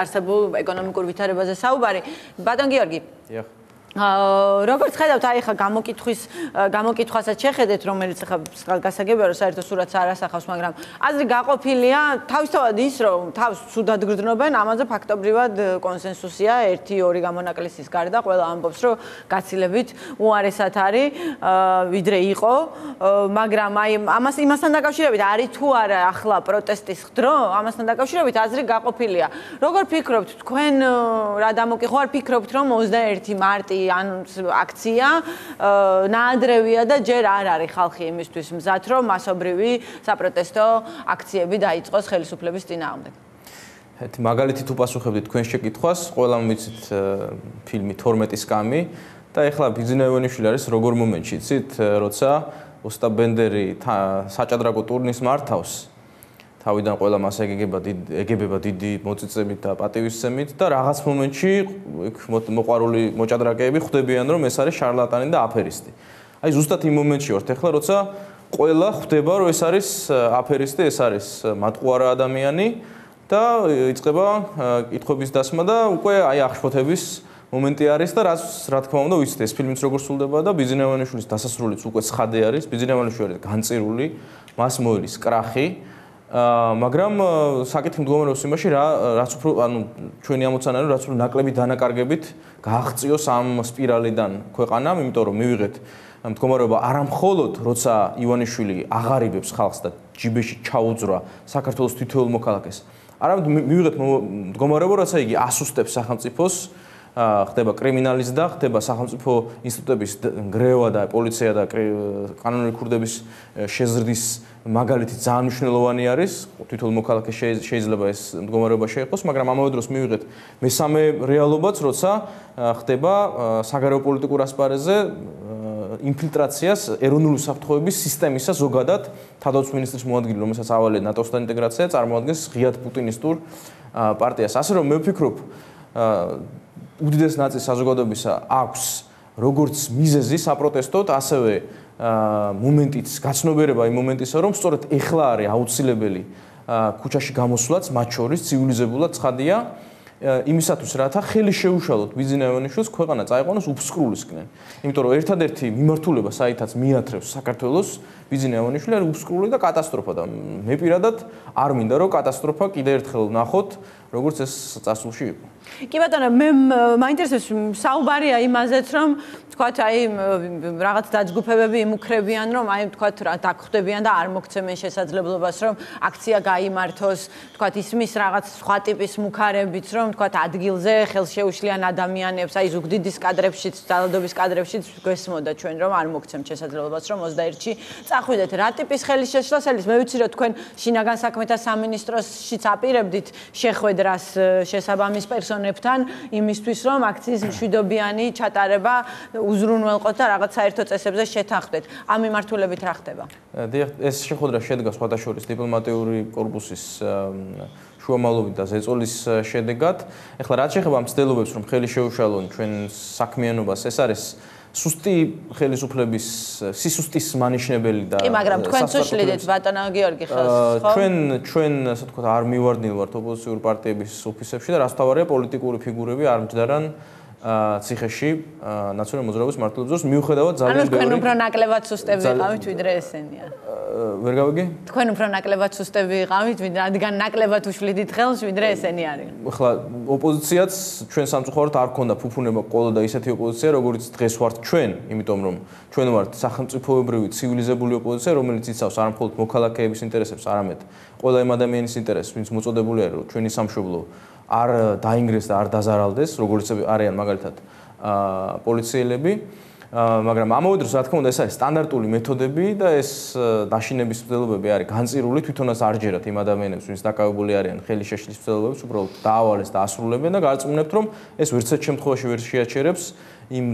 არსებულ ეკონომიკურ ვითარებაზე საუბარი. ბატონ გიორგი. დიახ. როგორც ხედავთ, აი ხა გამოკითხვასაც შეხედეთ, რომელიც ხა გასაგებია, რომ საერთო სურათს არ ასახავს, მაგრამ აზრი გაყოფილია თავისთავად ის, რომ თავს ცუდად გრძნობენ, ამაზე ფაქტობრივად კონსენსუსია 1-2 გამონაკლისის გარდა, ყველა ამბობს, რომ გაცილებით უარესად არის, ვიდრე იყო, მაგრამ აი იმასთან დაკავშირებით არის თუ არა ახლა პროტესტის დრო, ამასთან დაკავშირებით აზრი გაყოფილია. როგორ ფიქრობთ თქვენ, რა დამოკითხვა არ ფიქრობთ, რომ 21 მარტი ან აქცია ნაადრევია და ჯერ არ არის ხალხი იმისთვის მზად, რომ მასობრივი საპროტესტო აქციები დაიწყოს ხელისუფლების წინააღმდეგ. მაგალითი თუ პასუხებდით თქვენ შეკითხვას, ყველამ ვიცით ფილმი 12 სკამი და ეხლა ბიძინა ივანიშვილი არის როგორ მომენტში, იცით, როცა ოსტატ ბენდერი საჭადრაკო ტურნირს მართავს. თავიდან ყველა მას ეგებება დიდი მოწიწებით და პატივისცემით და რაღაც მომენტში მოყვარული მოჭადრაკეები ხვდებიან, რომ ეს არის შარლატანი და აფერისტი. აი ზუსტად იმ მომენტში ვართ ახლა, როცა ყველა ხვდება, რომ ეს არის აფერისტი, ეს არის მატყუარა ადამიანი და იწყება კითხვების დასმა და უკვე აი აღშფოთების მომენტი არის და რა თქმა უნდა ვიცით, ეს ფილმიც როგორ სრულდება და ბიძინა ივანიშვილის დასასრულიც უკვე ცხადე არის, ბიძინა ივანიშვილი არის განწირული, მას მოელის კრახი. მაგრამ საკითხი მდგომარეობს იმაში, რაც უფრო ჩვენი ამოცანა არის, რაც უფრო ნაკლები დანაკარგებით გააღწიოს ამ სპირალიდან ქვეყანამ, იმიტომ რომ მივიღეთ მდგომარეობა არამხოლოდ როცა ივანიშვილი აღარიბებს ხალხს და ჯიბეში ჩაუძრა საქართველოს თითოეულ მოქალაქეს, არამედ მივიღეთ მდგომარეობა, როცა იგი ასუსტებს სახელმწიფოს, ხდება კრიმინალიზდა, ხდება სახელმწიფო ინსტიტუტების გრევა და პოლიცია და კანონური ქურდების შეზრდის მაგალითი ძალიან მნიშვნელოვანი არის. თითოეულ მოქალაქეს შეიძლება ეს მდგომარეობა შეეყოს, მაგრამ ამავე დროს მივიღეთ მესამე რეალობაც, როცა ხდება საგარეო პოლიტიკურ ასპარეზზე ინფილტრაციას ეროვნული საფრთხეების სისტემისა ზოგადად თავდაცვის მინისტრის მოადგილე, რომელსაც ავალია ნატოსთან ინტეგრაცია, წარმოადგენს ღიად პუტინისტურ პარტიას. ასე რომ მე ვფიქრობ, უდიდეს ნაწილს საზოგადოებისა აქვს როგორც მიზეზი საპროტესტოდ, ასევე მომენტიც გაცნობიერება იმ მომენტისა, რომ სწორედ ეხლა არის აუცილებელი ქუჩაში გამოსვლაც, მათ შორის ცივილიზებულად ცხადია იმისათვის, რათა ხელი შეუშალოთ ბიძინა ივანიშვილს ქვეყანა წაიყვანოს უფსკრულისკენ. იმიტომ რომ ერთადერთი მიმართულება, საითაც მიათრევს საქართველოს ბიძინა ივანიშვილი არის უფსკრული და კატასტროფა და მე პირადად არ მინდა რომ კატასტროფა კიდევ ერთხელ ვნახოთ, როგორც ეს წარსულში იყო. კი ბატონო, მე მაინტერესებს საუბარია იმაზეც, რომ თქვათ აი რაღაც დაჯგუფებები იმუქრებიან, რომ აი თქვათ რა დაგხვდებიან და არ მოგცემენ შესაძლებლობას, რომ აქცია გაიმართოს, თქვათ ისმის რაღაც სხვა ტიპის მუქარებით, რომ თქვათ ადგილზე ხელშეუშლიან ადამიანებს, აი ზუგდიდის კადრებშიც, ძალადობის კადრებშიც გვესმოდა ჩვენ, რომ არ მოგცემთ შესაძლებლობას, რომ 21-ში წახვიდეთ. რა ტიპის ხელისშეშლას ელის? მე ვიცი, რომ თქვენ შინაგან საქმეთა სამინისტროშიც აპირებდით შეხვედრას შესაბამის პერსონებთან იმისთვის, რომ აქციის მშვიდობიანი ჩატარება უზრუნველყოთ და რაღაც საერთო წესებზე შეთანხმდეთ. ამ მიმართულებით რა ხდება? დიახ, ეს შეხვედრა შედგა სხვათა შორის დიპლომატიური კორპუსის შუამავლობით და ზეწოლის შედეგად. ეხლა რაც შეეხება ამ ცდილობებს, რომ ხელი შეუშალონ ჩვენ საქმიანობას, ეს არის სუსტი ხელისუფლების სისუსტის მანიშნებელი და კი, მაგრამ თქვენც უშლიდეთ ბატონო გიორგი ხელს, ხო? ჩვენ ასე ვთქვათ, არ მივარდნილ ვართ ოპოზიციური პარტიების ოფისებში და რაც თავარია პოლიტიკური ფიგურები არ მჯდარან ციხეში ნაციონალური მოძრაობის მმართველობის დროს მიუხედავად ძალიან ბევრი თქვენ უფრო ნაკლებად სუსტები ვიყავით ვიდრე ესენია. ვერ გავიგე? თქვენ უფრო ნაკლებად სუსტები ვიყავით, რადგან ნაკლებად უშვლიდით ხელს ვიდრე ესენი არის. ახლა ოპოზიციაც ჩვენ სამწუხაროდ არ ქონდა ფუფუნება ყოლა და ისეთი ოპოზიცია, როგორც დღეს ვართ ჩვენ, იმიტომ რომ ჩვენ ვართ სახელმწიფოებრივი ცივილიზებული ოპოზიცია, რომელიც იცავს არა მხოლოდ მოქალაქეების ინტერესებს, არამედ ყველა იმ ადამიანის ინტერესს, ვინც მოწოდებული არის, რომ ჩვენი სამშობლო არ დაინგრეს და არ დაზარალდეს, როგორც არიან მაგალითად პოლიციელები, მაგრამ ამავე დროს რა თქმა უნდა ეს არის სტანდარტული მეთოდები და ეს დაშინების მცდელობები არის განწირული, თვითონაც არ ჯერათ იმ ადამიანებს, ვინც დაკავებული არიან ხელი შეშლის მცდელობებს, უბრალოდ დაავალეს და ასრულებენ და გარწმუნებთ, რომ ეს ვერცერთ შემთხვევაში ვერ შეაჩერებს იმ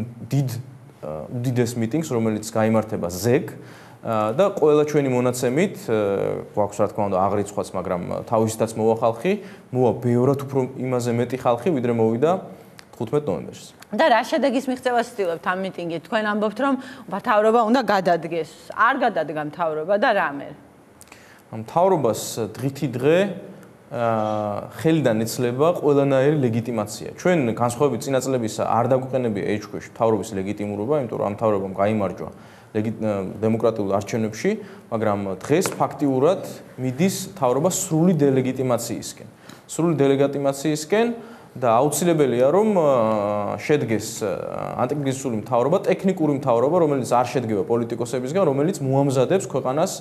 უდიდეს მიტინგს, რომელიც გაიმართება ზეგ და ყველა ჩვენი მონაცემით გვაქვს რა თქმა უნდა აღრიცხვაც, მაგრამ თავისითაც მოვა ხალხი, მოვა ბევრად უფრო იმაზე მეტი ხალხი, ვიდრე მოვიდა 15 ნოემბერს. და რა შედეგის მიღწევას ვცდილობთ ამ მიტინგით? თქვენ ამბობთ, რომ მთავრობა უნდა გადადგეს. არ გადადგა მთავრობა და რამე? მთავრობას დღითი დღე ხელიდან იცლება ყველანაირი ლეგიტიმაცია. ჩვენ განსხვავებით წინა წლებისა არ დაგვიყენებია ეჭქვეშ მთავრობის ლეგიტიმურობა, იმიტომ რომ ამ მთავრობამ გაიმარჯვა დემოკრატიულ არჩევნებში, მაგრამ დღეს ფაქტიურად მიდის მთავრობა სრული დელეგიტიმაციისკენ. სრული დელეგიტიმაციისკენ და აუცილებელია რომ შედგეს ანტიკრიზისული მთავრობა, ტექნიკური მთავრობა, რომელიც არ შედგება პოლიტიკოსებისგან, რომელიც მოამზადებს ქვეყანას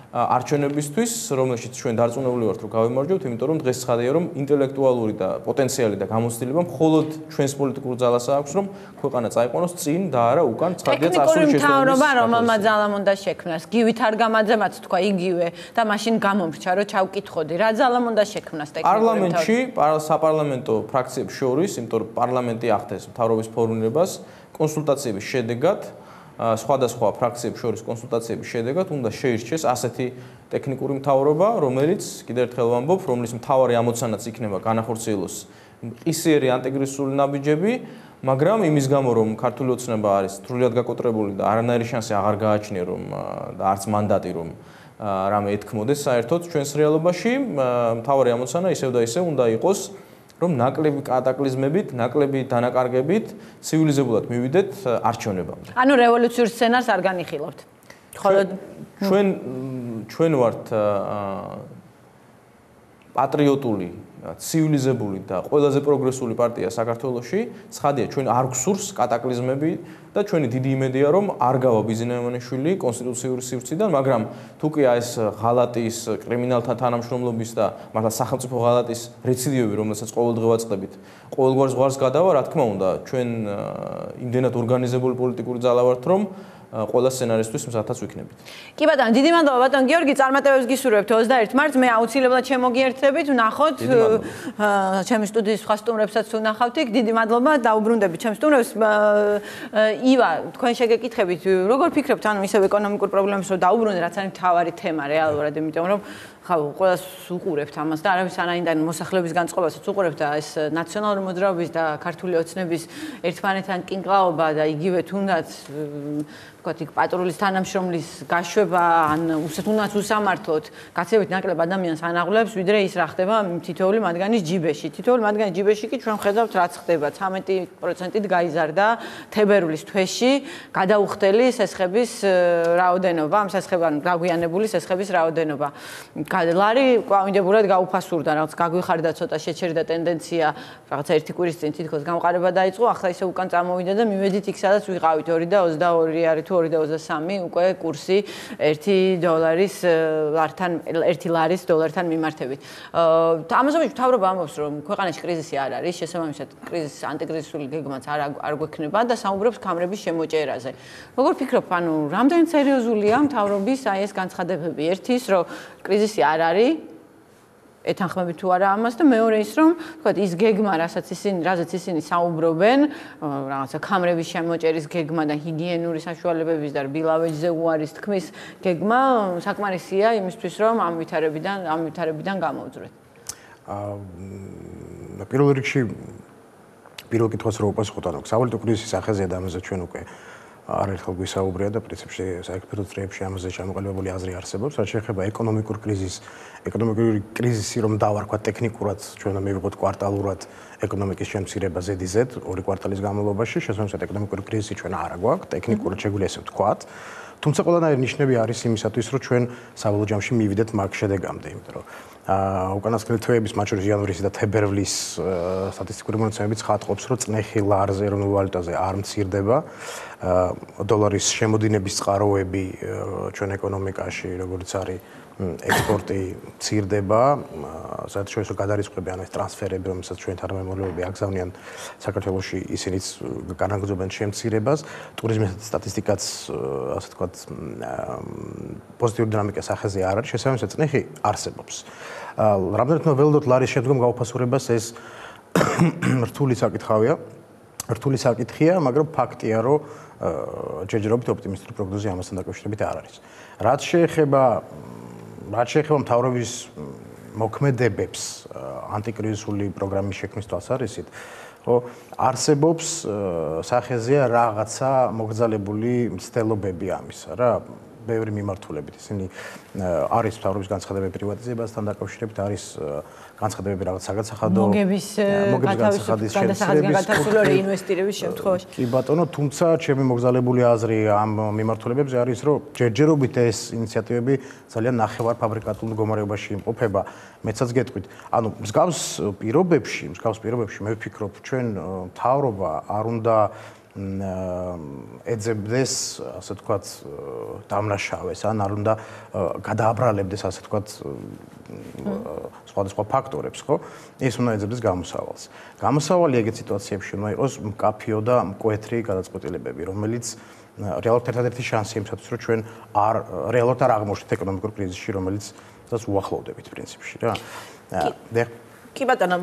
არჩევნებისთვის, რომელშიც ჩვენ დარწმუნებული ვართ, რომ გავიმარჯვებთ, იმიტომ რომ დღეს ცხადია, რომ ინტელექტუალური და პოტენციალი და გამოცდილება მხოლოდ ჩვენს პოლიტიკურ ძალას აქვს, რომ ქვეყანა წაიყვანოს წინ და არა უკან, ცხადია წასული შეცდომის. მთავრობა რომელმაც ძალამ უნდა შექმნას, გივით არ გამაძემაც თქვა იგივე და მაშინ გამომრჩა, რომ ჩავკითხოდი, რა ძალამ უნდა შექმნას ტექნიკური პარლამენტში, საპარლამენტო ფრაქციებს შორის, იმიტომ რომ პარლამენტი ახდენს მთავრობის ფორმირებას, კონსულტაციების შედეგად სხვადასხვა ფრაქციებს შორის კონსულტაციების შედეგად უნდა შეირჩეს ასეთი ტექნიკური მთავრობა, რომელიც კიდევ ერთხელ ვამბობ, რომლის მთავარი ამოცანაც იქნება განახორციელოს ყისიერი ანტიკრიზისული ნაბიჯები, მაგრამ იმის გამო რომ ქართული ოცნება არის სრულიად გაკოტრებული და არანაირი შანსი აღარ გააჩნია რომ და არც მანდატი რომ რამე ეთქმოდეს საერთოდ ჩვენს რეალობაში, მთავარი ამოცანა ისევ და ისევ უნდა იყოს რომ ნაკლები კატაკლიზმებით, ნაკლები დანაკარგებით ცივილიზებულად მივიდეთ არჩევნებამდე. ანუ რევოლუციურ სცენარს არ განიხილავთ. ხოლო ჩვენ ვართ პატრიოტული, ცივილიზებული და ყველაზე პროგრესული პარტია საქართველოში. ცხადია, ჩვენ არ გვსურს კატაკლიზმები და ჩვენი დიდი იმედია, რომ არ გავა ბიზინა ემანიშვილი კონსტიტუციური სივრციდან, მაგრამ თუ კი ეს ღალატის, კრიმინალთა თანამშრომლობის და მართლა სახელმწიფო ღალატის რეციდივები, რომელსაც ყოველდღე ვაწყდებით, ყოველგვარ ზღვარს გადავა, რა თქმა უნდა, ჩვენ იმდენად ორგანიზებული პოლიტიკური ძალა ვართ, რომ ყველა სცენარისთვის მზადაც ვიქნებით. კი ბატონო, დიდი მადლობა ბატონ გიორგი, წარმატებებს გისურვებთ 21 მარტს. მე აუცილებლად შემოგიერთდებით, ვნახოთ ჩემი სტუდიის სხვა სტუმრებსაც ვნახავთ იქ. დიდი მადლობა, დაუბრუნდებით ჩემს სტუმრებს. ივა, თქვენ შეგეკითხებით, როგორ ფიქრობთ, ანუ ისევ ეკონომიკურ პრობლემებს რომ დაუბრუნდეთ, რაც არის მთავარი თემა რეალურად, იმიტომ რომ ყველას უყურებთ ამას და არავის არაინდან მოსახლეობის განწყობასაც უყურებთ და ეს ნაციონალური მოძრაობის და ქართული ოცნების ერთმანეთთან კინკლაობა და იგივე თუნდაც ვთქვათ, იქ პატრულის თანამშრომლის გაშვება, ან თუნდაც უსამართლოდ გაცილებით ნაკლებ ადამიანს ანაღვლებს, ვიდრე ის რა ხდება თითოეული მათგანის ჯიბეში. თითოეული მათგანის ჯიბეში კი ჩვენ ხედავთ რაც ხდება, 13%-ით გაიზარდა თებერვლის თვეში გადაუხდელი სესხების რაოდენობა, ამ სესხებთან გაგვიანებული სესხების რაოდენობა. ლარი კვამინდებურად გაუფასურდა, რაღაც გაგვიხარდა ცოტა შეჩერდა ტენდენცია, რაღაცა ერთი კვირის წინ თითქოს გამყარება დაიწყო, ახლა ისე უკან წამოვიდა და მივედით იქ სადაც ვიყავით 2.22 არის თუ 2.23 უკვე კურსი 1 ლარის დოლართან მიმართებით. ამასობაში მთავრობა ამბობს, რომ ქვეყანაში კრიზისი არ არის, შესაბამისად კრიზისი ანტიკრიზისული გეგმაც არ გვექნება და საუბრობს ქამრების შემოჭერაზე. როგორ ფიქრობ, ანუ რამდენი სერიოზულია მთავრობის აი ეს განცხადებები? ერთი ის, რომ კრიზისი არ არის, ეთანხმებით თუ არა ამას და მეორე ის, რომ თქვათ ის გეგმა, რაზეც ისინი საუბრობენ, რაღაცა ქამრების შემოჭერის გეგმა და ჰიგიენური საშუალებების და რბილავეჯზე უარის თქმის გეგმა საკმარისია იმისთვის, რომ ამ ვითარებიდან გამოვძვრეთ. პირველ რიგში პირველ კითხვას რო უპასუხოთ, ანუ სავალუტო კრიზისის სახეზეა და ამაზე ჩვენ უკვე არაერთხელ გვისაუბრია და პრინციპში საერთო წრეებში ამაზე ჩამოყალიბებული აზრი არსებობს, რაც შეეხება ეკონომიკური კრიზისი, რომ დავარქვა ტექნიკურად, ჩვენ უნდა მივიღოთ კვარტალურად ეკონომიკის შემცირება ზედიზედ 2 კვარტალის განმავლობაში, შესაბამისად ეკონომიკური კრიზისი ჩვენ არ აქვს, ტექნიკურად შეგვიძლია ესე ვთქვათ. თუმცა ყველანაირი ნიშნები არის იმისათვის, რომ ჩვენ საბოლოო ჯამში მივიდეთ მაგ შედეგამდე, იმიტომ რომ უკანასკნელი თვეების, მათ შორის იანვრისა და თებერვლის სტატისტიკური მონაცემები ცხადყოფს, რომ წნეხი ლარზე ეროვნულ ვალუტაზე არ მცირდება. დოლარის შემოდინების წყაროები ჩვენ ეკონომიკაში, როგორც არის ექსპორტი მცირდება, საერთაშორისო გადარიცხვები, ანუ ეს ტრანსფერები, რომელსაც ჩვენ თანამემორლეობები აგზავნიან საქართველოში, ისინიც განაგრძობენ შემცირებას. ტურიზმის სტატისტიკაც, ასე ვთქვათ, პოზიტიური დინამიკის სახეზე არ არის, შესაბამისად წნეხი არსებობს. რამდენად უნდა ველოდოთ ლარის შემდგომ გაუფასურებას, ეს რთული საკითხია, მაგრამ ფაქტია, რომ ჯერჯერობით ოპტიმისტური პროგნოზი ამასთან დაკავშირებით არ არის. რაც შეეხება მთავრობის მოქმედებებს ანტიკრიზისული პროგრამის შექმნის თვალსაზრისით, ხო, არსებობს სახეზეა რაღაცა მოგრძალებული მცდელობები ამისა რა. ბევრი მიმართულებით ისინი არის მთავრობის განცხადებები პრივატიზაციასთან დაკავშირებით, არის განცხადებები რაღაც საგადასახადო მოგების რეინვესტირების შემთხვევაში. კი ბატონო, თუმცა ჩემი მოგზალებული აზრი ამ მიმართულებებზე არის, რომ ჯერჯერობით ეს ინიციატივები ძალიან ნახევარფაბრიკატულ მდგომარეობაში იმყოფება. მეცაც გეტყვით, ანუ მსგავს პირობებში მე ვფიქრობ, ჩვენ მთავრობა არ უნდა ეძებდეს, ასე ვთქვათ, დამნაშავეს, ან არ უნდა გადააბრალებდეს, ასე ვთქვათ, სხვადასხვა ფაქტორებს, ხო? ის უნდა ეძებდეს გამოსავალს. გამოსავალი ეგეთ სიტუაციებში უნდა იყოს მკაფიო და მკვეთრი გადაწყვეტილებები, რომელიც რეალურად ერთადერთი შანსი იმისათვის, რომ ჩვენ რეალურად არ აღმოჩნდეთ ეკონომიკურ კრიზისში, რომელიც უახლოვდებით პრინციპში რა. კი ბატონო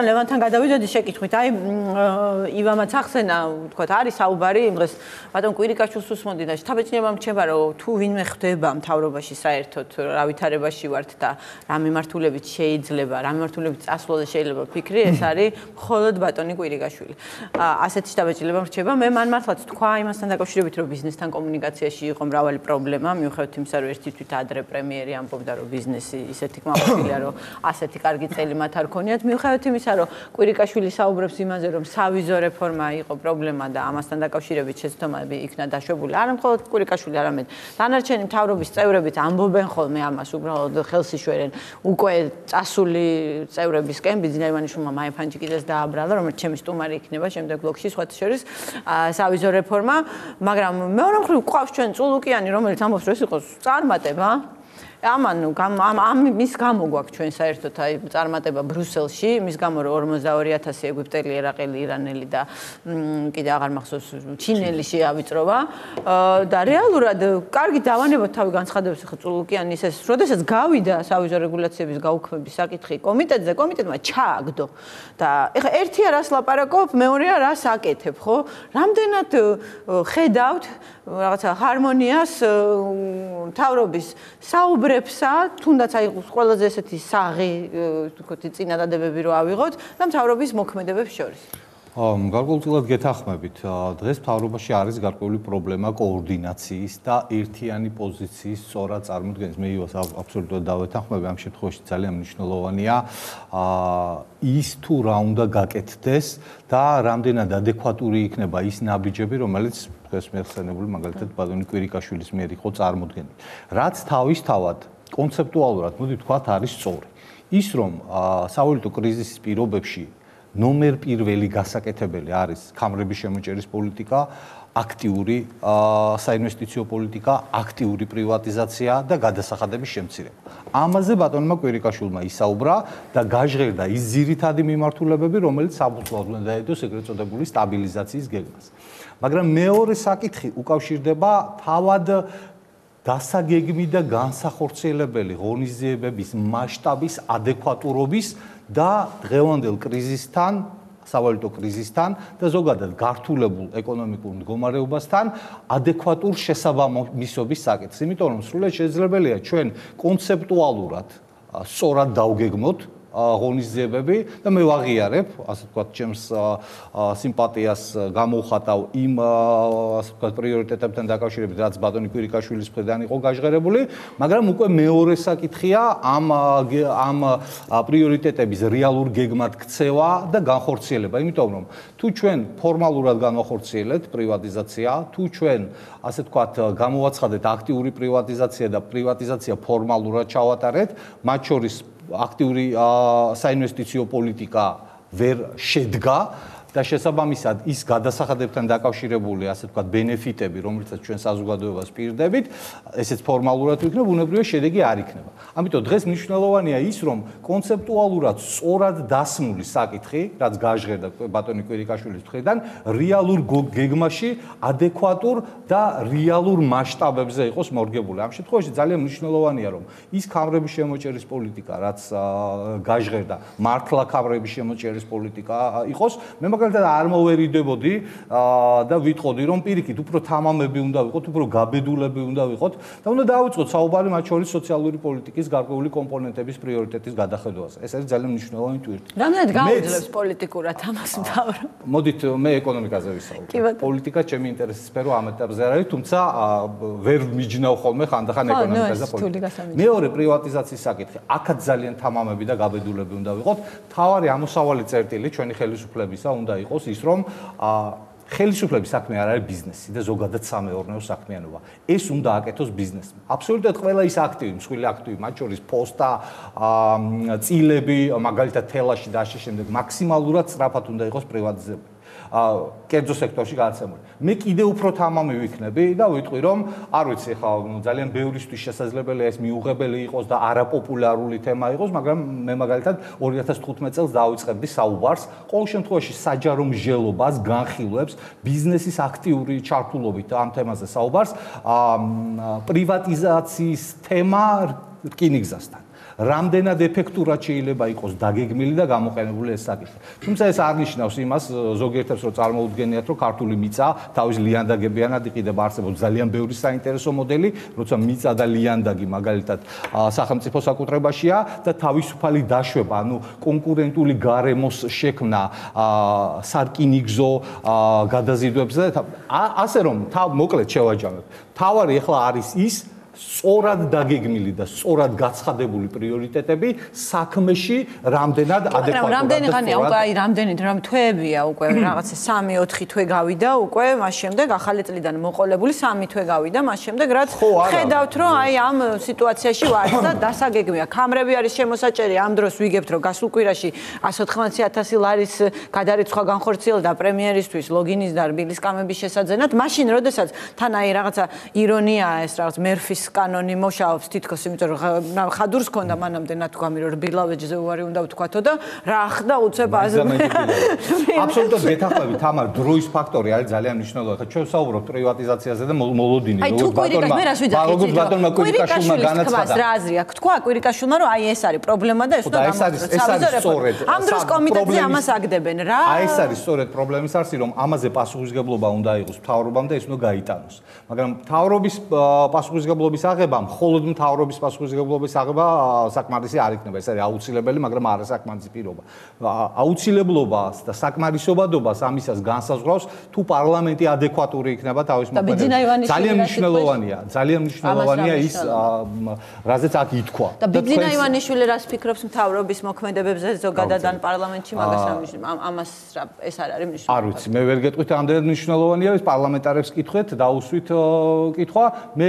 ლევანთან გადავიდოდი შეკითხვით. აი ივამაც ახსენა, თქვათ, არის საუბარი იმ დღეს ბატონ კვირიკაშვილს უსმოდი და შთაბეჭდილება მრჩება, რომ თუ ვინმე ხდება მთავრობაში საერთოდ რა ვითარებაში ვართ და რა მიმართულებით შეიძლება, რა მიმართულებით წასვლაზე შეიძლება ფიქრი, ეს არის მხოლოდ ბატონი კვირიკაშვილი. ასეთი შთაბეჭდილება მრჩება. მე მან მართლაც თქვა იმასთან დაკავშირებით, რომ ბიზნესთან კომუნიკაციაში იყო მრავალი პრობლემა, მიუხედავად იმისა, რომ ერთი თვით ადრე პრემიერი ამბობდა, რომ ბიზნესი ისეთი კმაყოფილია, რომ ასეთი კარგი წელი მათ არ ქონიათ, მიუხედავად იმისა, რომ კვირიკაშვილი საუბრებს იმაზე, რომ სავიზო რეფორმა იყო პრობლემა და ამასთან დაკავშირებით შეცდომები იქნა დაშვებული. არა მხოლოდ კვირიკაშვილი, არამედ დანარჩენი მთავრობის წევრებიც ამბობენ ხოლმე ამას, უბრალოდ ხელს იშველენ უკვე წასული წევრებისკენ. ბიძინა ივანიშვილმა მაიფანჯი კიდეც დააბრალა, რომელიც ჩემი სტუმარი იქნება შემდეგ ბლოგში, სხვათა შორის სავიზო რეფორმა, მაგრამ მეორე მხრივ ყავს ჩვენ წულუკიანი, რომელიც ამბობს, რომ ეს იყოს წარმატება. მის გამო გვაქვს ჩვენ საერთოდ აი წარმატება ბრუსელში, მის გამო რომ 42000 ეგვიპტელი, ერაყელი, ირანელი და კიდე აღარ მახსოვს ჩინელი შეავიწროვა და რეალურად კარგი დავანებოთ თავი განცხადებს ხა წულუკიანის ეს, როდესაც გავიდა სავიზო რეგულაციების გაუქმების საკითხი კომიტეტზე, კომიტეტმა ჩააგდო და ეხა ერთია რას ლაპარაკობ, მეორეა რას აკეთებ, ხო? რამდენად ხედავთ რაღაცა ჰარმონიას მთავრობის საუბრებსა, თუნდაც აი ყველაზე ესეთი საღი, თქო, წინადადებები რო ავიღოთ და მთავრობის მოქმედებებს შორის. გარკვეულწილად გეთანხმებით. დღეს მთავრობაში არის გარკვეული პრობლემა კოორდინაციის და ერთიანი პოზიციის სწორად წარმოქმნის. მე ივას აბსოლუტურად დავეთანხმები, ამ შემთხვევაში ძალიან მნიშვნელოვანია ის თუ რა უნდა გაკეთდეს და რამდენად ადეკვატური იქნება ის ნაბიჯები, რომელიც დღეს მეხსენებული მაგალითად ბატონი კვირიკაშვილის მიერ იყო წარმოქმნილი. რაც თავისთავად კონცეპტუალურად, მოდი ვთქვათ, არის სწორი. ის რომ სავალუტო კრიზისის პირობებში ნომერ პირველი გასაკეთებელი არის ქამრების შემოჭერის პოლიტიკა, აქტიური საინვესტიციო პოლიტიკა, აქტიური პრივატიზაცია და გადასახადების შემცირება. ამაზე ბატონმა კვირიკაშვილმა ისაუბრა და გაჟღერდა ის ძირითადი მიმართულებები, რომელიც საფუძვლად უნდა დაედოს ეგრეთ წოდებული სტაბილიზაციის გეგმას. მაგრამ მეორე საკითხი უკავშირდება თავად დასაგეგმი და განსახორციელებელი ღონისძიებების მასშტაბის ადეკვატურობის და დღევანდელ კრიზისთან, სავალუტო კრიზისთან და ზოგადად გართულებულ ეკონომიკურ მდგომარეობასთან ადეკვატურ შესაბამისობის საკითხს. იმიტომ რომ სრულად შესაძლებელია ჩვენ კონცეპტუალურად სწორად დავგეგმოთ ღონისძიებები და მე ვაღიარებ, ასე ვთქვათ, ჩემს სიმპათიას გამოვხატავ იმ ასე ვთქვათ პრიორიტეტებთან დაკავშირებით, რაც ბატონი კვირიკაშვილის მხრიდან იყო გაჟღერებული, მაგრამ უკვე მეორე საკითხია ამ პრიორიტეტების რეალურ გეგმად ქცევა და განხორციელება, იმიტომ რომ თუ ჩვენ ფორმალურად განვახორციელებთ პრივატიზაცია, თუ ჩვენ ასე ვთქვათ გამოვაცხადეთ აქტიური პრივატიზაცია და პრივატიზაცია ფორმალურად ჩავატარეთ, მათ შორის აქტიური საინვესტიციო პოლიტიკა ვერ შედგა და შესაბამისად ის გადასახადებთან დაკავშირებული ასე ვთქვათ ბენეფიტები, რომლითაც ჩვენ საზოგადოებას პირდებით, ესეც ფორმალურად ვიქნებ, ბუნებრივია შედეგი არ იქნება. ამიტომ დღეს მნიშვნელოვანია ის, რომ კონცეპტუალურად სწორად დასმული საკითხი, რაც გაჟღერდა ბატონი კვირიკაშვილის მხრიდან, რეალურ გეგმაში ადეკვატურ და რეალურ მასშტაბებზე იყოს მორგებული. ამ შემთხვევაში ძალიან მნიშვნელოვანია, რომ ის ქამრების შემოჭერის პოლიტიკა, რაც გაჟღერდა, მართლა ქამრების შემოჭერის პოლიტიკა იყოს, მე მაგალითად არ მოვერიდებოდი და ვიტყოდი რომ პირიქით უფრო თამამები უნდა ვიყოთ, უფრო გაბედულები უნდა ვიყოთ და უნდა დავიწყოთ საუბარი მათ შორის სოციალური პოლიტიკის გარკვეული კომპონენტების პრიორიტეტის გადახედვაზე. ეს არის ძალიან მნიშვნელოვანი ტვირთი. რამდენად გაუძლებს პოლიტიკურად ამას მთავრობ? მოდით მე ეკონომიკაზე ვისაუბრებ. პოლიტიკა ჩემი ინტერესის სფერო ამ ეტაპზე არ არის, თუმცა ვერ მიჯნავ ხოლმე ხანდახან ეკონომიკაზე და პოლიტიკაზე. მეორე პრივატიზაციის საკითხი. აქაც ძალიან თამამები და გაბედულები უნდა ვიყოთ. თავარი ამოსავალი წერტილი ჩვენი ხელისუფლებისა უნდა იყოს ის, რომ ხელისუფლების საქმე არ არის ბიზნესი და ზოგადად სამეურნეო საქმიანობა. ეს უნდა აკეთოს ბიზნესმა. აბსოლუტურად ყველა ის აქტივი, მსხვილი აქტივი, მათ შორის პოსტა, წილები, მაგალითად თელაში და ასე შემდეგ, მაქსიმალურად სწრაფად უნდა იყოს პრივატიზებული. კერძო სექტორში გადაცემული. მე კიდე უფრო თამამი ვიქნები და ვიტყვი რომ არ ვიცი ხა ძალიან ბევრისთვის შესაძლებელია ეს მიუღებელი იყოს და არაპოპულარული თემა იყოს, მაგრამ მე მაგალითად 2015 წელს დავიწყებდი საუბარს, ყოველ შემთხვევაში საჯარო მსჯელობას, განხილვებს, ბიზნესის აქტიური ჩართულობით ამ თემაზე საუბარს, პრივატიზაციის თემა რკინიგზასთან. რამდენად ეფექტურად შეიძლება იყოს დაგეგმილი და გამოყენებული ეს საკითხი. თუმცა ეს არ ნიშნავს იმას, ზოგიერთებს რომ წარმოუდგენიათ, რომ ქართული მიწა თავის ლიანდაგებიანად იყიდება, არსებობს ძალიან ბევრი საინტერესო მოდელი, როცა მიწა და ლიანდაგი მაგალითად სახელმწიფო საკუთრებაშია და თავისუფალი დაშვება, ანუ კონკურენტული გარემოს შექმნა სარკინიგზო გადაზიდვებზე, ასე რომ მოკლედ შევაჯამებ. თავარი ახლა არის ის სწორად დაგეგმილი და სწორად გაცხადებული პრიორიტეტები საქმეში რამდენად ადეკვატურად. რამდენი ხანია უკვე აი რამდენი რამ თვეებია უკვე რაღაცა 3-4 თვე გავიდა უკვე, მას შემდეგ ახალი წლიდან მოყოლებული 3 თვე გავიდა, მას შემდეგ რაც ხედავთ რომ აი ამ სიტუაციაში ვართ და დასაგეგმია. ქამრები არის შემოსაჭერი, ამ დროს ვიგებთ რომ გასულ კვირაში 180,000 ლარის გადარიცხვა განხორციელდა პრემიერისთვის ლოგინის და რბილის კამების შესაძენად, მაშინ როდესაც თან აი რაღაცა ირონიაა ეს რაღაც მერფის კანონი მოშავობს თითქოს, იმიტომ რომ ხადურს ქონდა მანამდე ნათქვამი რომ რბილავეჯზე უარი უნდა ვთქვათო და რა ხდა უცებ აზრმე. აბსოლუტურად გეთანხმები, თამარ, დროის ფაქტორი არის ძალიან მნიშვნელოვანი. ხა ჩვენ ვსაუბრობთ პრივატიზაციაზე და მოლოდინი, როგორც ბატონმა კვირიკაშვილმა განაცხადა. რა აზრი აქვს თქვა კვირიკაშვილმა რომ აი ეს არის პრობლემა და ეს უნდა გამოსწორდეს. ამ დროს კომიტეტზე ამას აგდებენ რა. აი ეს არის სწორედ პრობლემის არსი, რომ ამაზე პასუხისგებლობა უნდა იყოს მთავრობამ და ეს უნდა გაიტანოს. მაგრამ მთავრობის პასუხისგებლობის აღება, მხოლოდ მთავრობის პასუხისგებლობის აღება საკმარისი არ იქნება. ეს არის აუცილებელი, მაგრამ არა საკმარისი პირობა. აუცილებლობას და საკმარისობადობას ამისას განსაზღვრავს, თუ პარლამენტი ადეკვატური იქნება თავის მოქმედებით. ძალიან მნიშვნელოვანია ის, რაზეც აქ ითქვა. და ბიძინა ივანიშვილი რას ფიქრობს მთავრობის მოქმედებებზე ზოგადად ან პარლამენტში, მაგას ამას ეს არ არის მნიშვნელოვანი. არ ვიცი, მე ვერ გეტყვით რამდენად მნიშვნელოვანია ეს პარლამენტარებს კითხვით, დაუსვით კითხვა. მე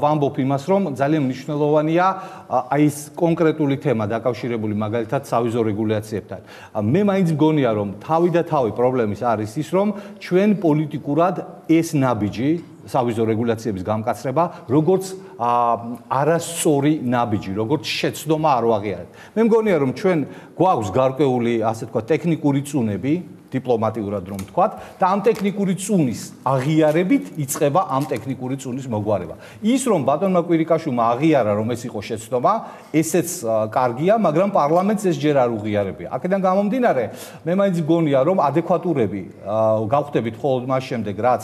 ვამბობ იმას, რომ ძალიან მნიშვნელოვანია აი ეს კონკრეტული თემა დაკავშირებული მაგალითად სავიზო რეგულაციებთან. მე მაინც მგონია, რომ თავი და თავი პრობლემის არის ის, რომ ჩვენ პოლიტიკურად ეს ნაბიჯი სავიზო რეგულაციების გამკაცრება, როგორც არასწორი ნაბიჯი, როგორც შეცდომა არ ვაღიარებთ. მე მგონია, რომ ჩვენ გვაქვს გარკვეული, ასე თქვა, ტექნიკური წუნები დიპლომატიურად რომ ვთქვათ და ამ ტექნიკური წუნის აღიარებით იწყება ამ ტექნიკური წუნის მოგვარება. ის რომ ბატონმა კვირიკაშვილმა აღიარა რომ ეს იყო შეცდომა, ესეც კარგია, მაგრამ პარლამენტს ეს ჯერ არ უღიარებია. აქედან გამომდინარე, მე მაინც მგონია რომ ადეკვატურები გავხდებით მხოლოდ მას შემდეგ, რაც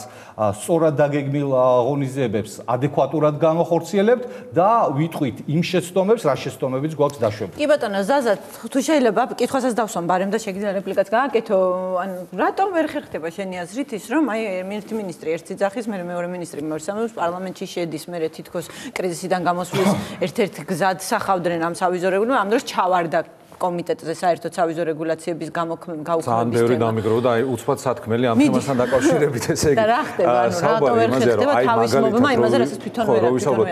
სწორად დაგეგმილ ღონისძიებებს ადეკვატურად განვახორციელებთ და ვიტყვით იმ შეცდომებს, რა შეცდომებიც გვაქვს დაშვებული. კი ბატონო, ზაზა, თუ შეიძლება კითხვასაც დავსვამ ბარემ და შეგიძლია რეპლიკაც გააკეთო. ანუ რატომ ვერ ხერხდება შენი აზრით ის რომ აი ერთი მინისტრი ერთი ძახის, მეორე მინისტრი მოსამართლებს პარლამენტში შედის, მე თითქოს კრიზისიდან გამოსვლის ერთ-ერთ გზად სახავდნენ ამ სავიზორებულმა, ამ დროს ჩავარდა კომიტეტზე საერთოდ სავიზო რეგულაციების გაუქმების ძალიან ბევრი გამიგროვა და აი უცბად სათქმელი ამ თემასთან დაკავშირებით ესე იგი. და რა ხდება, ანუ რატომ ვერ ხერხდება თავის მობმა იმაზე, რასაც თვითონ ვერ ამბობ.